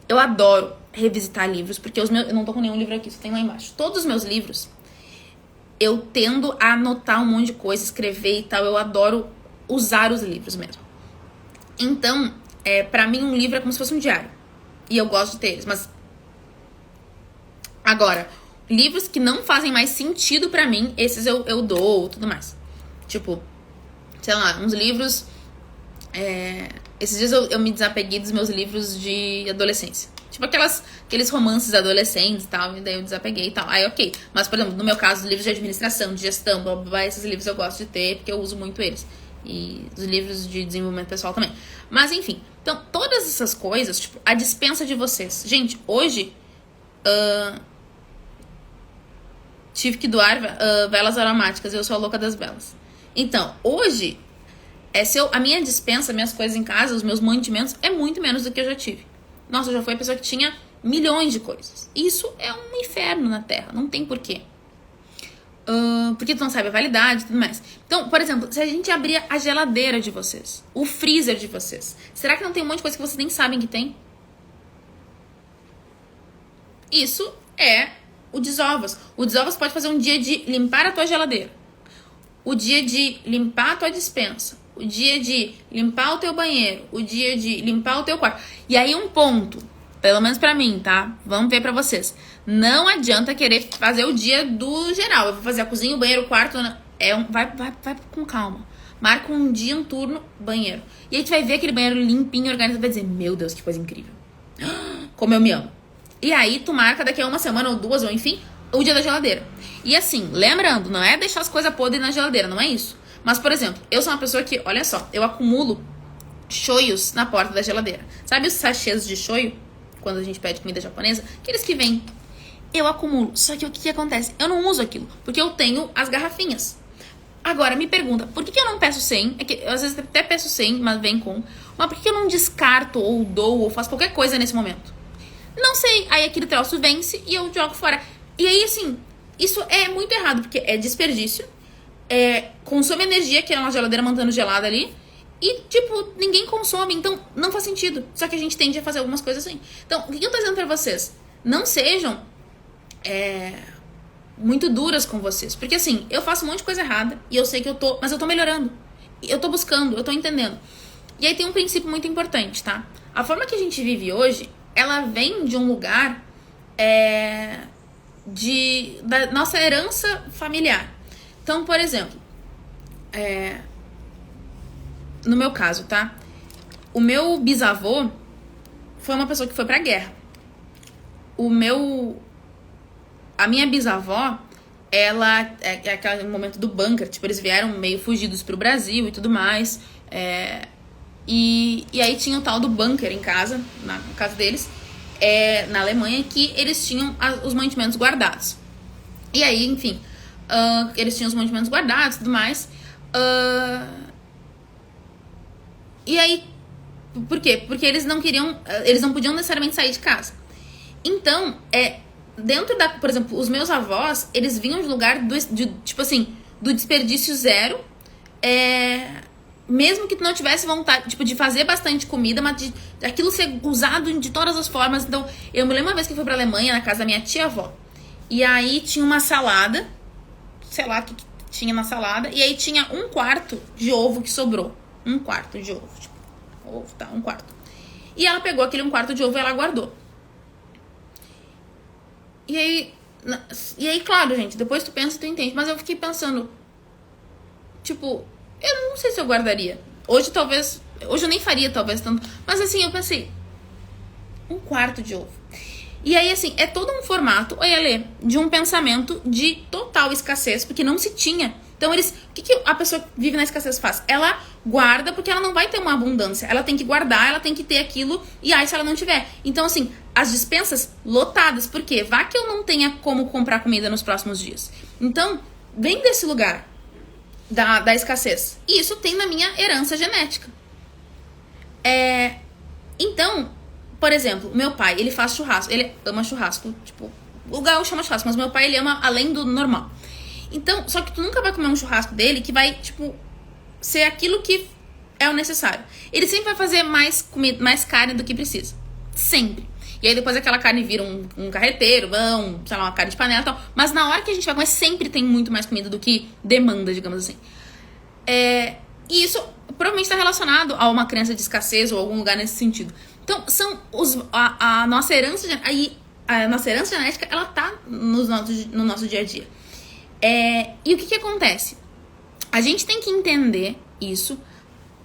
Eu adoro revisitar livros, porque eu não tô com nenhum livro aqui, só tem lá embaixo. Todos os meus livros, eu tendo a anotar um monte de coisa, escrever e tal. Eu adoro usar os livros mesmo. Então, pra mim, um livro é como se fosse um diário. E eu gosto de ter eles, mas... Agora, livros que não fazem mais sentido pra mim, esses eu dou, tudo mais. Tipo, sei lá, uns livros... Esses dias eu me desapeguei dos meus livros de adolescência. Tipo aqueles romances adolescentes e tal, e daí eu desapeguei e tal. Aí, ok. Mas, por exemplo, no meu caso, os livros de administração, de gestão, blá, blá, blá, esses livros eu gosto de ter, porque eu uso muito eles. E os livros de desenvolvimento pessoal também. Mas, enfim. Então, todas essas coisas, tipo, a dispensa de vocês. Gente, hoje... tive que doar velas aromáticas. Eu sou a louca das velas. Então, hoje... a minha dispensa, minhas coisas em casa, os meus mantimentos, é muito menos do que eu já tive. Nossa, eu já fui a pessoa que tinha milhões de coisas. Isso é um inferno na Terra, não tem porquê. Porque tu não sabe a validade e tudo mais. Então, por exemplo, se a gente abrir a geladeira de vocês, o freezer de vocês, será que não tem um monte de coisa que vocês nem sabem que tem? Isso é o desovas. O desovas pode fazer um dia de limpar a tua geladeira, o dia de limpar a tua despensa, o dia de limpar o teu banheiro, o dia de limpar o teu quarto. E aí um ponto, pelo menos pra mim, tá? Vamos ver pra vocês. Não adianta querer fazer o dia do geral. Eu vou fazer a cozinha, o banheiro, o quarto. Vai com calma. Marca um dia, um turno, banheiro. E aí tu vai ver aquele banheiro limpinho, organizado, vai dizer, meu Deus, que coisa incrível. Como eu me amo. E aí tu marca daqui a uma semana ou duas, ou enfim, o dia da geladeira. E assim, lembrando, não é deixar as coisas podres na geladeira, não é isso. Mas, por exemplo, eu sou uma pessoa que, olha só, eu acumulo shoyos na porta da geladeira. Sabe os sachês de shoyu? Quando a gente pede comida japonesa? Aqueles que vêm. Eu acumulo. Só que o que acontece? Eu não uso aquilo, porque eu tenho as garrafinhas. Agora, me pergunta, por que eu não peço 100? É que eu, às vezes até peço 100, mas vem com. Mas por que eu não descarto, ou dou, ou faço qualquer coisa nesse momento? Não sei. Aí aquele troço vence e eu jogo fora. E aí, assim, isso é muito errado, porque é desperdício, consome energia, que é uma geladeira mantendo gelada ali, e, tipo, ninguém consome, então não faz sentido. Só que a gente tende a fazer algumas coisas assim. Então, o que eu tô dizendo pra vocês? Não sejam muito duras com vocês. Porque, assim, eu faço um monte de coisa errada, e eu sei que mas eu tô melhorando. Eu tô buscando, eu tô entendendo. E aí tem um princípio muito importante, tá? A forma que a gente vive hoje, ela vem de um lugar da nossa herança familiar. Então, por exemplo, no meu caso, tá? O meu bisavô foi uma pessoa que foi pra guerra. A minha bisavó, ela é aquele momento do bunker, tipo, eles vieram meio fugidos pro Brasil e tudo mais. E aí tinha o tal do bunker em casa, na casa deles, na Alemanha, que eles tinham os mantimentos guardados. E aí, enfim, eles tinham os mantimentos guardados e tudo mais. E aí, por quê? Porque eles não podiam necessariamente sair de casa. Então, dentro por exemplo, os meus avós, eles vinham de lugar tipo assim, do desperdício zero, mesmo que tu não tivesse vontade, tipo, de fazer bastante comida, mas de aquilo ser usado de todas as formas. Então, eu me lembro uma vez que eu fui pra Alemanha, na casa da minha tia-avó, e aí tinha uma salada, sei lá o que tinha na salada, e aí tinha um quarto de ovo que sobrou. Um quarto de ovo, tipo, ovo, tá, um quarto. E ela pegou aquele um quarto de ovo e ela guardou. E aí, claro, gente, depois tu pensa e tu entende. Mas eu fiquei pensando, tipo, eu não sei se eu guardaria. Hoje eu nem faria talvez tanto. Mas assim, eu pensei, um quarto de ovo. E aí, assim, é todo um formato, olha, Lê, de um pensamento de total escassez, porque não se tinha. Então, o que a pessoa que vive na escassez faz? Ela guarda porque ela não vai ter uma abundância. Ela tem que guardar, ela tem que ter aquilo, e aí se ela não tiver. Então, assim, as despensas lotadas. Por quê? Vá que eu não tenha como comprar comida nos próximos dias. Então, vem desse lugar da escassez. E isso tem na minha herança genética. Então, por exemplo, meu pai, ele faz churrasco. Ele ama churrasco, tipo, o gaúcho chama churrasco, mas meu pai, ele ama além do normal. Então, só que tu nunca vai comer um churrasco dele que vai, tipo, ser aquilo que é o necessário. Ele sempre vai fazer mais comida, mais carne do que precisa. Sempre. E aí depois aquela carne vira um carreteiro, sei lá, uma carne de panela e tal. Mas na hora que a gente vai comer, sempre tem muito mais comida do que demanda, digamos assim. E isso provavelmente está relacionado a uma crença de escassez ou algum lugar nesse sentido. Então, são a nossa herança... Aí, a nossa herança genética, ela tá no nosso dia a dia. E o que acontece? A gente tem que entender isso,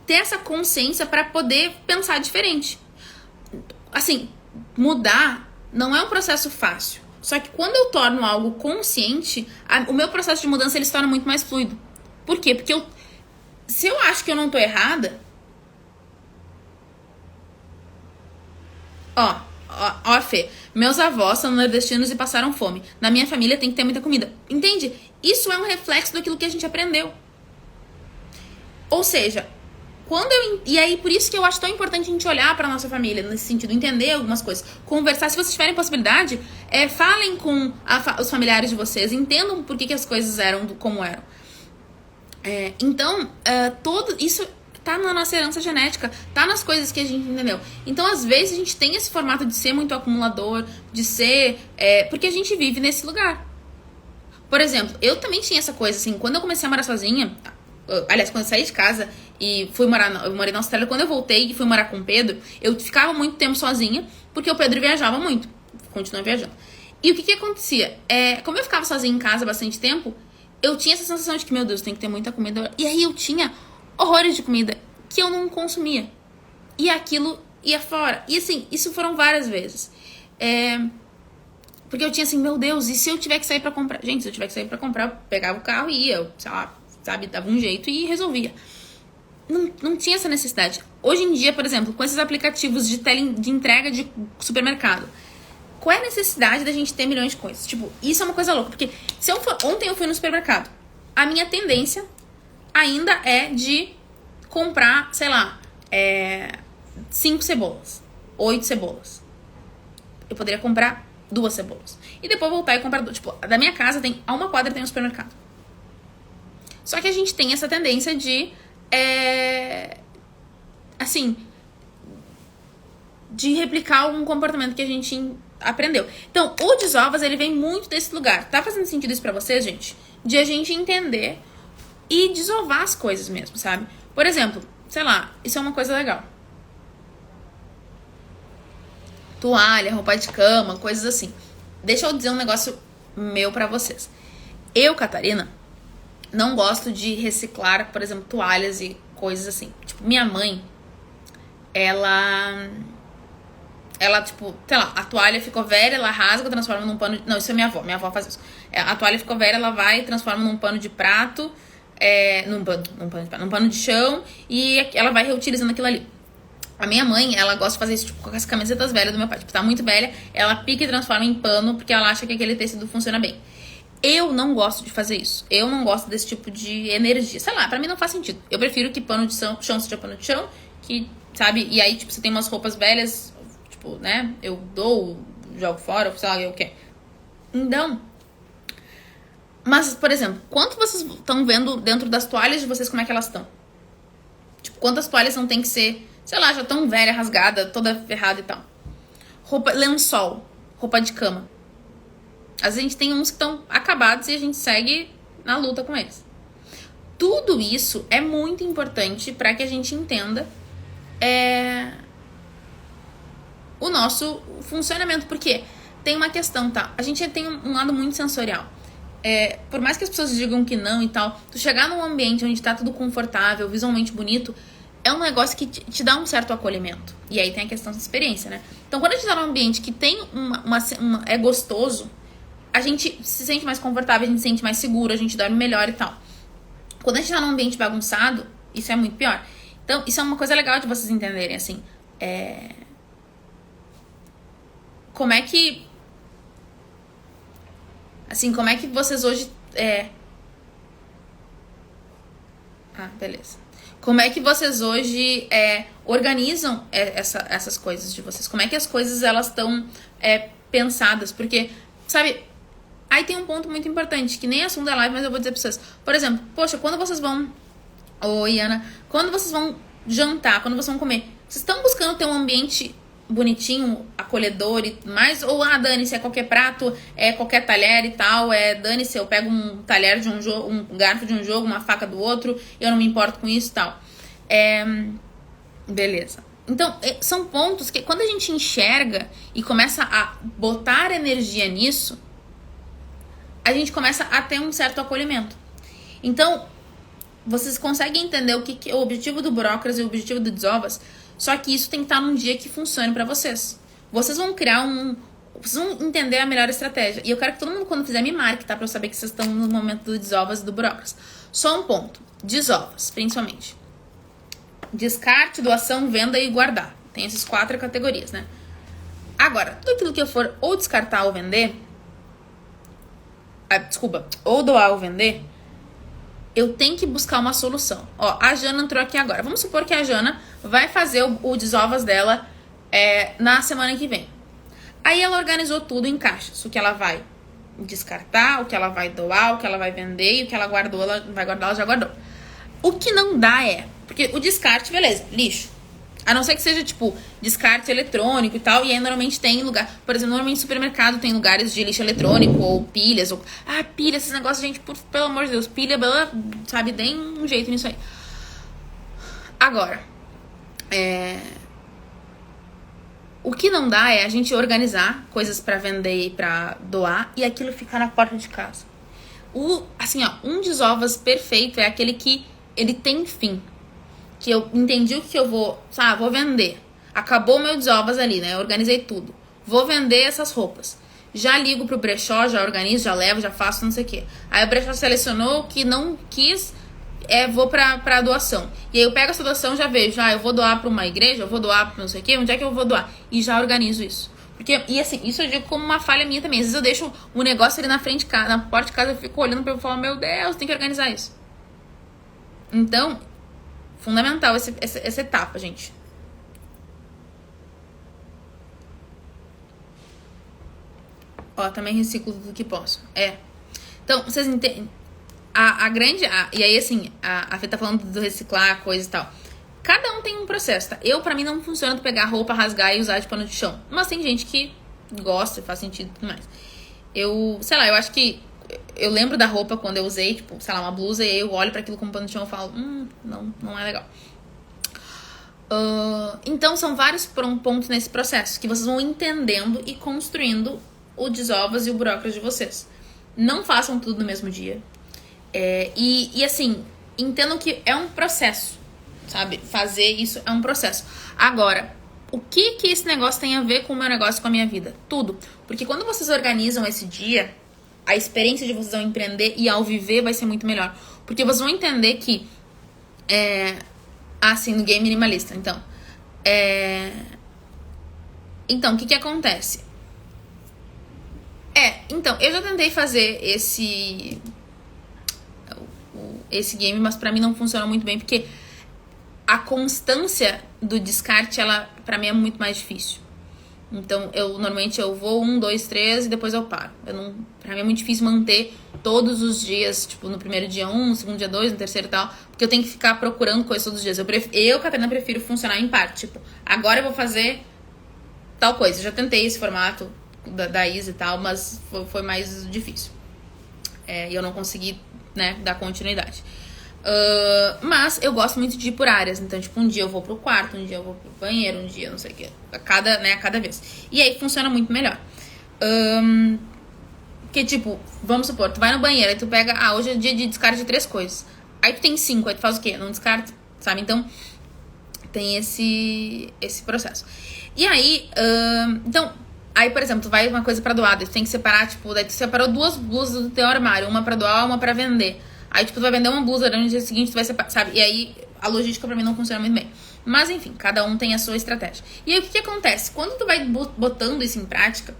ter essa consciência para poder pensar diferente. Assim, mudar não é um processo fácil. Só que quando eu torno algo consciente, o meu processo de mudança ele se torna muito mais fluido. Por quê? Porque se eu acho que eu não tô errada... Ó, Fê, meus avós são nordestinos e passaram fome. Na minha família tem que ter muita comida. Entende? Isso é um reflexo daquilo que a gente aprendeu. Ou seja, E aí, por isso que eu acho tão importante a gente olhar pra nossa família, nesse sentido, entender algumas coisas, conversar. Se vocês tiverem possibilidade, falem com os familiares de vocês, entendam por que as coisas eram como eram. Então, todo isso tá na nossa herança genética, tá nas coisas que a gente entendeu. Então, às vezes, a gente tem esse formato de ser muito acumulador, de ser... porque a gente vive nesse lugar. Por exemplo, eu também tinha essa coisa, assim, quando eu comecei a morar sozinha... Aliás, quando eu saí de casa e fui morar... Eu morei na Austrália, quando eu voltei e fui morar com o Pedro, eu ficava muito tempo sozinha, porque o Pedro viajava muito. Continua viajando. E o que acontecia? Como eu ficava sozinha em casa há bastante tempo, eu tinha essa sensação de que, meu Deus, tem que ter muita comida. E aí eu tinha horrores de comida que eu não consumia. E aquilo ia fora. E assim, isso foram várias vezes. Porque eu tinha assim, meu Deus, e se eu tiver que sair pra comprar? Gente, se eu tiver que sair pra comprar, eu pegava o carro e ia, sei lá, sabe, dava um jeito e resolvia. Não tinha essa necessidade. Hoje em dia, por exemplo, com esses aplicativos de entrega de supermercado, qual é a necessidade da gente ter milhões de coisas? Tipo, isso é uma coisa louca. Porque ontem eu fui no supermercado. A minha tendência ainda é de comprar, sei lá, 5 cebolas, 8 cebolas. Eu poderia comprar 2 cebolas. E depois voltar e comprar 2. Tipo, da minha casa a uma quadra tem um supermercado. Só que a gente tem essa tendência de, assim, de replicar algum comportamento que a gente aprendeu. Então, o Desovas, ele vem muito desse lugar. Tá fazendo sentido isso pra vocês, gente? De a gente entender e desovar as coisas mesmo, sabe? Por exemplo, sei lá, isso é uma coisa legal. Toalha, roupa de cama, coisas assim. Deixa eu dizer um negócio meu pra vocês. Eu, Catarina, não gosto de reciclar, por exemplo, toalhas e coisas assim. Tipo, minha mãe, ela, tipo, sei lá, a toalha ficou velha, ela rasga, transforma num pano... Não, isso é minha avó faz isso. A toalha ficou velha, ela vai e transforma num pano de prato, num pano de chão, e ela vai reutilizando aquilo ali. A minha mãe, ela gosta de fazer isso tipo, com as camisetas velhas do meu pai. Tipo, tá muito velha, ela pica e transforma em pano, porque ela acha que aquele tecido funciona bem. Eu não gosto de fazer isso. Eu não gosto desse tipo de energia. Sei lá, pra mim não faz sentido. Eu prefiro que pano de chão seja pano de chão, que, sabe? E aí, tipo, você tem umas roupas velhas, tipo, né? Eu dou, jogo fora, sei lá, eu quero. Então... Mas, por exemplo, quanto vocês estão vendo dentro das toalhas de vocês, como é que elas estão? Tipo, quantas toalhas não tem que ser, sei lá, já tão velha, rasgada, toda ferrada e tal. Roupa, lençol, roupa de cama. Às vezes a gente tem uns que estão acabados e a gente segue na luta com eles. Tudo isso é muito importante para que a gente entenda o nosso funcionamento. Porque tem uma questão, tá? A gente tem um lado muito sensorial. Por mais que as pessoas digam que não e tal, tu chegar num ambiente onde tá tudo confortável, visualmente bonito, é um negócio que te dá um certo acolhimento. E aí tem a questão da experiência, né? Então quando a gente tá num ambiente que tem é gostoso, a gente se sente mais confortável, a gente se sente mais seguro, a gente dorme melhor e tal. Quando a gente tá num ambiente bagunçado, isso é muito pior. Então, isso é uma coisa legal de vocês entenderem, assim. Como é que... Assim, como é que vocês hoje... beleza. Como é que vocês hoje organizam essas coisas de vocês? Como é que as coisas, elas estão pensadas? Porque, sabe... Aí tem um ponto muito importante, que nem é assunto da live, mas eu vou dizer pra vocês. Por exemplo, poxa, quando vocês vão... Oi, Ana. Quando vocês vão jantar, quando vocês vão comer, vocês estão buscando ter um ambiente bonitinho, acolhedor e mais? Ou, dane-se, é qualquer prato, é qualquer talher e tal, dane-se, eu pego um talher de um jogo, um garfo de um jogo, uma faca do outro, eu não me importo com isso e tal. Beleza. Então, são pontos que quando a gente enxerga e começa a botar energia nisso, a gente começa a ter um certo acolhimento. Então, vocês conseguem entender o que é o objetivo do Brocras e o objetivo do Desovas, só que isso tem que estar num dia que funcione pra vocês. Vocês vão criar vocês vão entender a melhor estratégia. E eu quero que todo mundo, quando fizer, me marque, tá? Pra eu saber que vocês estão no momento do Desovas e do Brocras. Só um ponto. Desovas, principalmente. Descarte, doação, venda e guardar. Tem essas 4 categorias, né? Agora, tudo aquilo que eu for ou descartar ou vender... ou doar ou vender, eu tenho que buscar uma solução. Ó, a Jana entrou aqui agora. Vamos supor que a Jana vai fazer o desovas dela na semana que vem. Aí ela organizou tudo em caixas. O que ela vai descartar, o que ela vai doar, o que ela vai vender e o que ela guardou, ela vai guardar, ela já guardou. O que não dá porque o descarte, beleza, lixo. A não ser que seja, tipo, descarte eletrônico e tal. E aí, normalmente tem lugar... Por exemplo, normalmente no supermercado tem lugares de lixo eletrônico ou pilhas. Ou... pilha, esses negócios, gente, pelo amor de Deus. Pilha, sabe, deem um jeito nisso aí. Agora, o que não dá é a gente organizar coisas pra vender e pra doar e aquilo ficar na porta de casa. Assim, ó, um desovas perfeito é aquele que ele tem fim. Que eu entendi o que eu vou vender. Acabou o meu desovas ali, né? Eu organizei tudo. Vou vender essas roupas. Já ligo pro brechó, já organizo, já levo, já faço, não sei o quê. Aí o brechó selecionou o que não quis, vou pra doação. E aí eu pego essa doação, já vejo, eu vou doar pra uma igreja, eu vou doar pra não sei o quê, onde é que eu vou doar? E já organizo isso. E assim, isso eu digo como uma falha minha também. Às vezes eu deixo o negócio ali na frente de casa, na porta de casa, eu fico olhando pra ele e falo, meu Deus, tem que organizar isso. Então, fundamental essa etapa, gente. Ó, também reciclo tudo que posso. Então, vocês entendem? E aí, assim, a Fê tá falando do reciclar, coisa e tal. Cada um tem um processo, tá? Pra mim, não funciona tu pegar a roupa, rasgar e usar de pano de chão. Mas tem gente que gosta, faz sentido e tudo mais. Eu acho que... Eu lembro da roupa quando eu usei, tipo, sei lá, uma blusa, e aí eu olho pra aquilo como pano de chão e falo, não é legal. Então, são vários pontos nesse processo que vocês vão entendendo e construindo o desovas e o burócratas de vocês. Não façam tudo no mesmo dia. E assim, entendam que é um processo, sabe? Fazer isso é um processo. Agora, o que esse negócio tem a ver com o meu negócio, com a minha vida? Tudo. Porque quando vocês organizam esse dia, a experiência de vocês ao empreender e ao viver vai ser muito melhor. Porque vocês vão entender que... assim, no game minimalista. Então, o que acontece? Então, eu já tentei fazer esse game, mas pra mim não funciona muito bem, porque a constância do descarte, ela, pra mim, é muito mais difícil. Então, normalmente eu vou 1, 2, 3 e depois eu paro. Pra mim é muito difícil manter todos os dias, tipo, no primeiro dia 1, no segundo dia 2, no terceiro e tal, porque eu tenho que ficar procurando coisas todos os dias. Catarina, prefiro funcionar em parte. Tipo, agora eu vou fazer tal coisa. Eu já tentei esse formato da Isa e tal, mas foi mais difícil. E eu não consegui, né, dar continuidade. Mas eu gosto muito de ir por áreas. Então, tipo, um dia eu vou pro quarto, um dia eu vou pro banheiro, um dia não sei o que. A cada vez. E aí funciona muito melhor. Porque, tipo, vamos supor, tu vai no banheiro, aí tu pega, hoje é dia de descarte de 3 coisas. Aí tu tem 5, aí tu faz o quê? Não descarta, sabe? Então, tem esse processo. E aí, aí, por exemplo, tu vai uma coisa pra doar, tu tem que separar, tipo, daí tu separou 2 blusas do teu armário, uma pra doar, uma pra vender. Aí, tipo, tu vai vender uma blusa, no dia seguinte tu vai separar, sabe? E aí, a logística pra mim não funciona muito bem. Mas, enfim, cada um tem a sua estratégia. E aí, o que acontece? Quando tu vai botando isso em prática,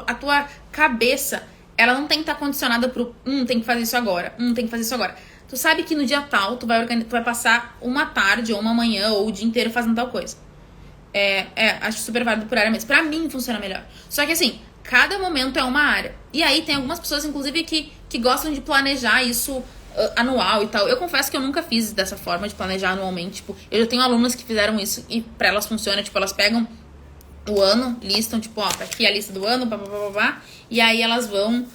a tua cabeça, ela não tem que estar condicionada pro, tem que fazer isso agora, tem que fazer isso agora. Tu sabe que no dia tal, tu vai passar uma tarde, ou uma manhã, ou o dia inteiro fazendo tal coisa. Acho super válido por área mesmo. Pra mim, funciona melhor. Só que, assim, cada momento é uma área. E aí, tem algumas pessoas, inclusive, que gostam de planejar isso anual e tal. Eu confesso que eu nunca fiz dessa forma de planejar anualmente. Tipo, eu já tenho alunas que fizeram isso e pra elas funciona. Tipo, elas pegam o ano, listam, tipo, tá aqui a lista do ano, blá, e aí elas vão,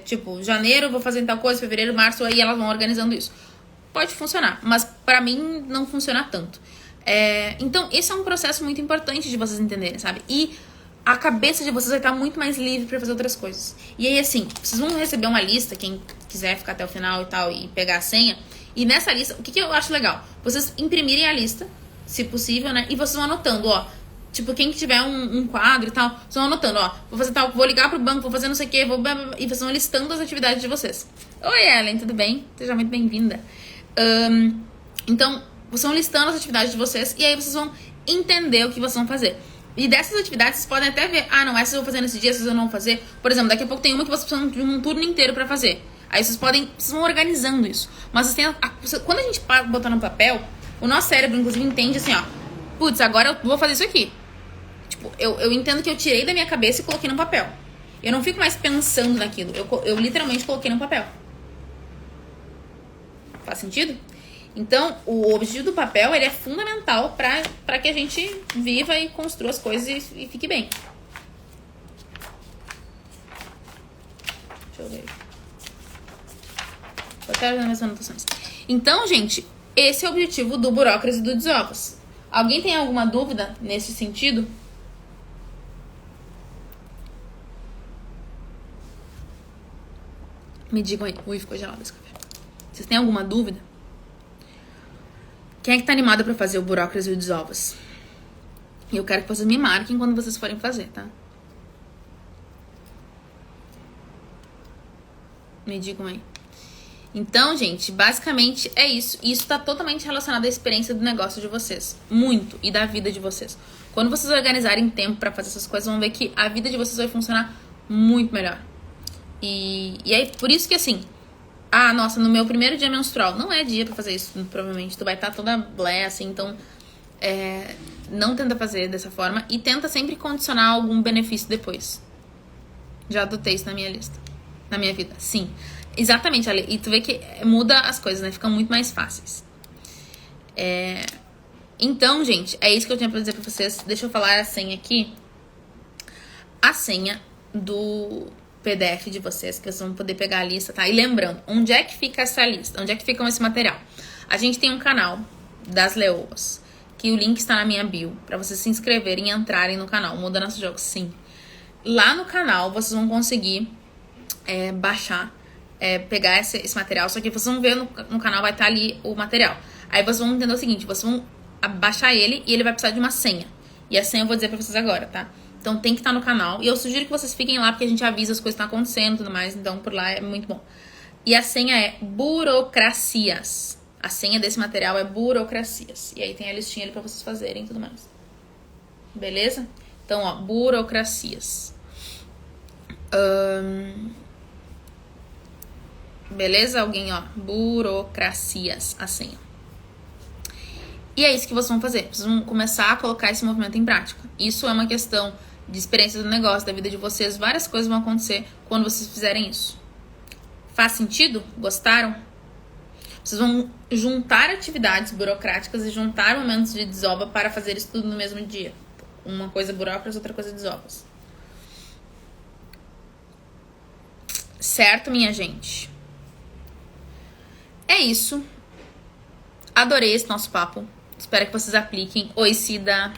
tipo, janeiro vou fazer tal coisa, fevereiro, março, aí elas vão organizando isso. Pode funcionar, mas pra mim não funciona tanto. Então, esse é um processo muito importante de vocês entenderem, sabe? E a cabeça de vocês vai estar muito mais livre pra fazer outras coisas. E aí, assim, vocês vão receber uma lista, quem quiser ficar até o final e tal, e pegar a senha. E nessa lista, o que eu acho legal? Vocês imprimirem a lista, se possível, né? E vocês vão anotando, tipo, quem tiver um quadro e tal, vocês vão anotando, vou fazer tal, vou ligar pro banco, vou fazer não sei o quê, e vocês vão listando as atividades de vocês. Oi, Ellen, tudo bem? Seja muito bem-vinda. Então, vocês vão listando as atividades de vocês, e aí vocês vão entender o que vocês vão fazer. E dessas atividades, vocês podem até ver, não, essas eu vou fazer nesse dia, essas eu não vou fazer. Por exemplo, daqui a pouco tem uma que vocês precisam de um turno inteiro pra fazer. Aí vocês vão organizando isso. Mas vocês quando a gente botar no papel, o nosso cérebro, inclusive, entende assim, ó. Putz, agora eu vou fazer isso aqui. Tipo, eu entendo que eu tirei da minha cabeça e coloquei no papel. Eu não fico mais pensando naquilo. Eu literalmente coloquei no papel. Faz sentido? Então, o objetivo do papel, ele é fundamental pra que a gente viva e construa as coisas e fique bem. Deixa eu ver. Vou até olhar minhas anotações. Então, gente, esse é o objetivo do Burócrase do Desovas. Alguém tem alguma dúvida nesse sentido? Me digam aí. Ui, ficou gelado esse café. Vocês têm alguma dúvida? Quem é que tá animado pra fazer o Burócrase e o Desovas? E eu quero que vocês me marquem quando vocês forem fazer, tá? Me digam aí. Então, gente, basicamente é isso. Isso tá totalmente relacionado à experiência do negócio de vocês. Muito. E da vida de vocês. Quando vocês organizarem tempo pra fazer essas coisas, vão ver que a vida de vocês vai funcionar muito melhor. E aí, por isso que assim... Ah, nossa, no meu primeiro dia menstrual. Não é dia pra fazer isso, provavelmente. Tu vai estar toda blé, assim, então... não tenta fazer dessa forma. E tenta sempre condicionar algum benefício depois. Já adotei isso na minha lista. Na minha vida, sim. Exatamente, Ale. E tu vê que muda as coisas, né? Ficam muito mais fáceis. Então, gente, é isso que eu tinha pra dizer pra vocês. Deixa eu falar a senha aqui. A senha do PDF de vocês, que vocês vão poder pegar a lista, tá? E lembrando, onde é que fica essa lista? Onde é que fica esse material? A gente tem um canal das Leoas, que o link está na minha bio, pra vocês se inscreverem e entrarem no canal. Muda Nosso Jogo, sim. Lá no canal, vocês vão conseguir baixar, pegar esse material, só que vocês vão ver no canal, vai estar ali o material. Aí vocês vão entender o seguinte, vocês vão baixar ele e ele vai precisar de uma senha. E a senha eu vou dizer pra vocês agora, tá? Então tem que estar no canal. E eu sugiro que vocês fiquem lá, porque a gente avisa as coisas que estão acontecendo e tudo mais. Então por lá é muito bom. E a senha é burocracias. A senha desse material é burocracias. E aí tem a listinha ali pra vocês fazerem e tudo mais. Beleza? Então, ó, burocracias. Beleza? Alguém, ó. Burocracias, a senha. E é isso que vocês vão fazer. Vocês vão começar a colocar esse movimento em prática. Isso é uma questão de experiência do negócio, da vida de vocês. Várias coisas vão acontecer quando vocês fizerem isso. Faz sentido? Gostaram? Vocês vão juntar atividades burocráticas e juntar momentos de desova para fazer isso tudo no mesmo dia. Uma coisa burocrática, outra coisa desovas. Certo, minha gente? É isso. Adorei esse nosso papo. Espero que vocês apliquem. Oi, Cida.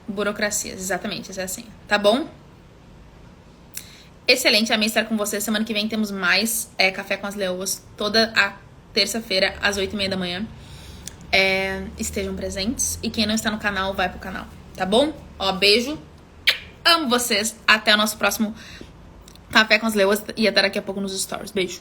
Burocracias, exatamente, essa é a senha. Tá bom? Excelente, amei estar com vocês. Semana que vem temos mais Café com as Leoas. Toda a terça-feira, às 8h30 da manhã. Estejam presentes. E quem não está no canal, vai pro canal. Tá bom? Ó, beijo. Amo vocês. Até o nosso próximo Café com as Leoas. E até daqui a pouco nos stories. Beijo.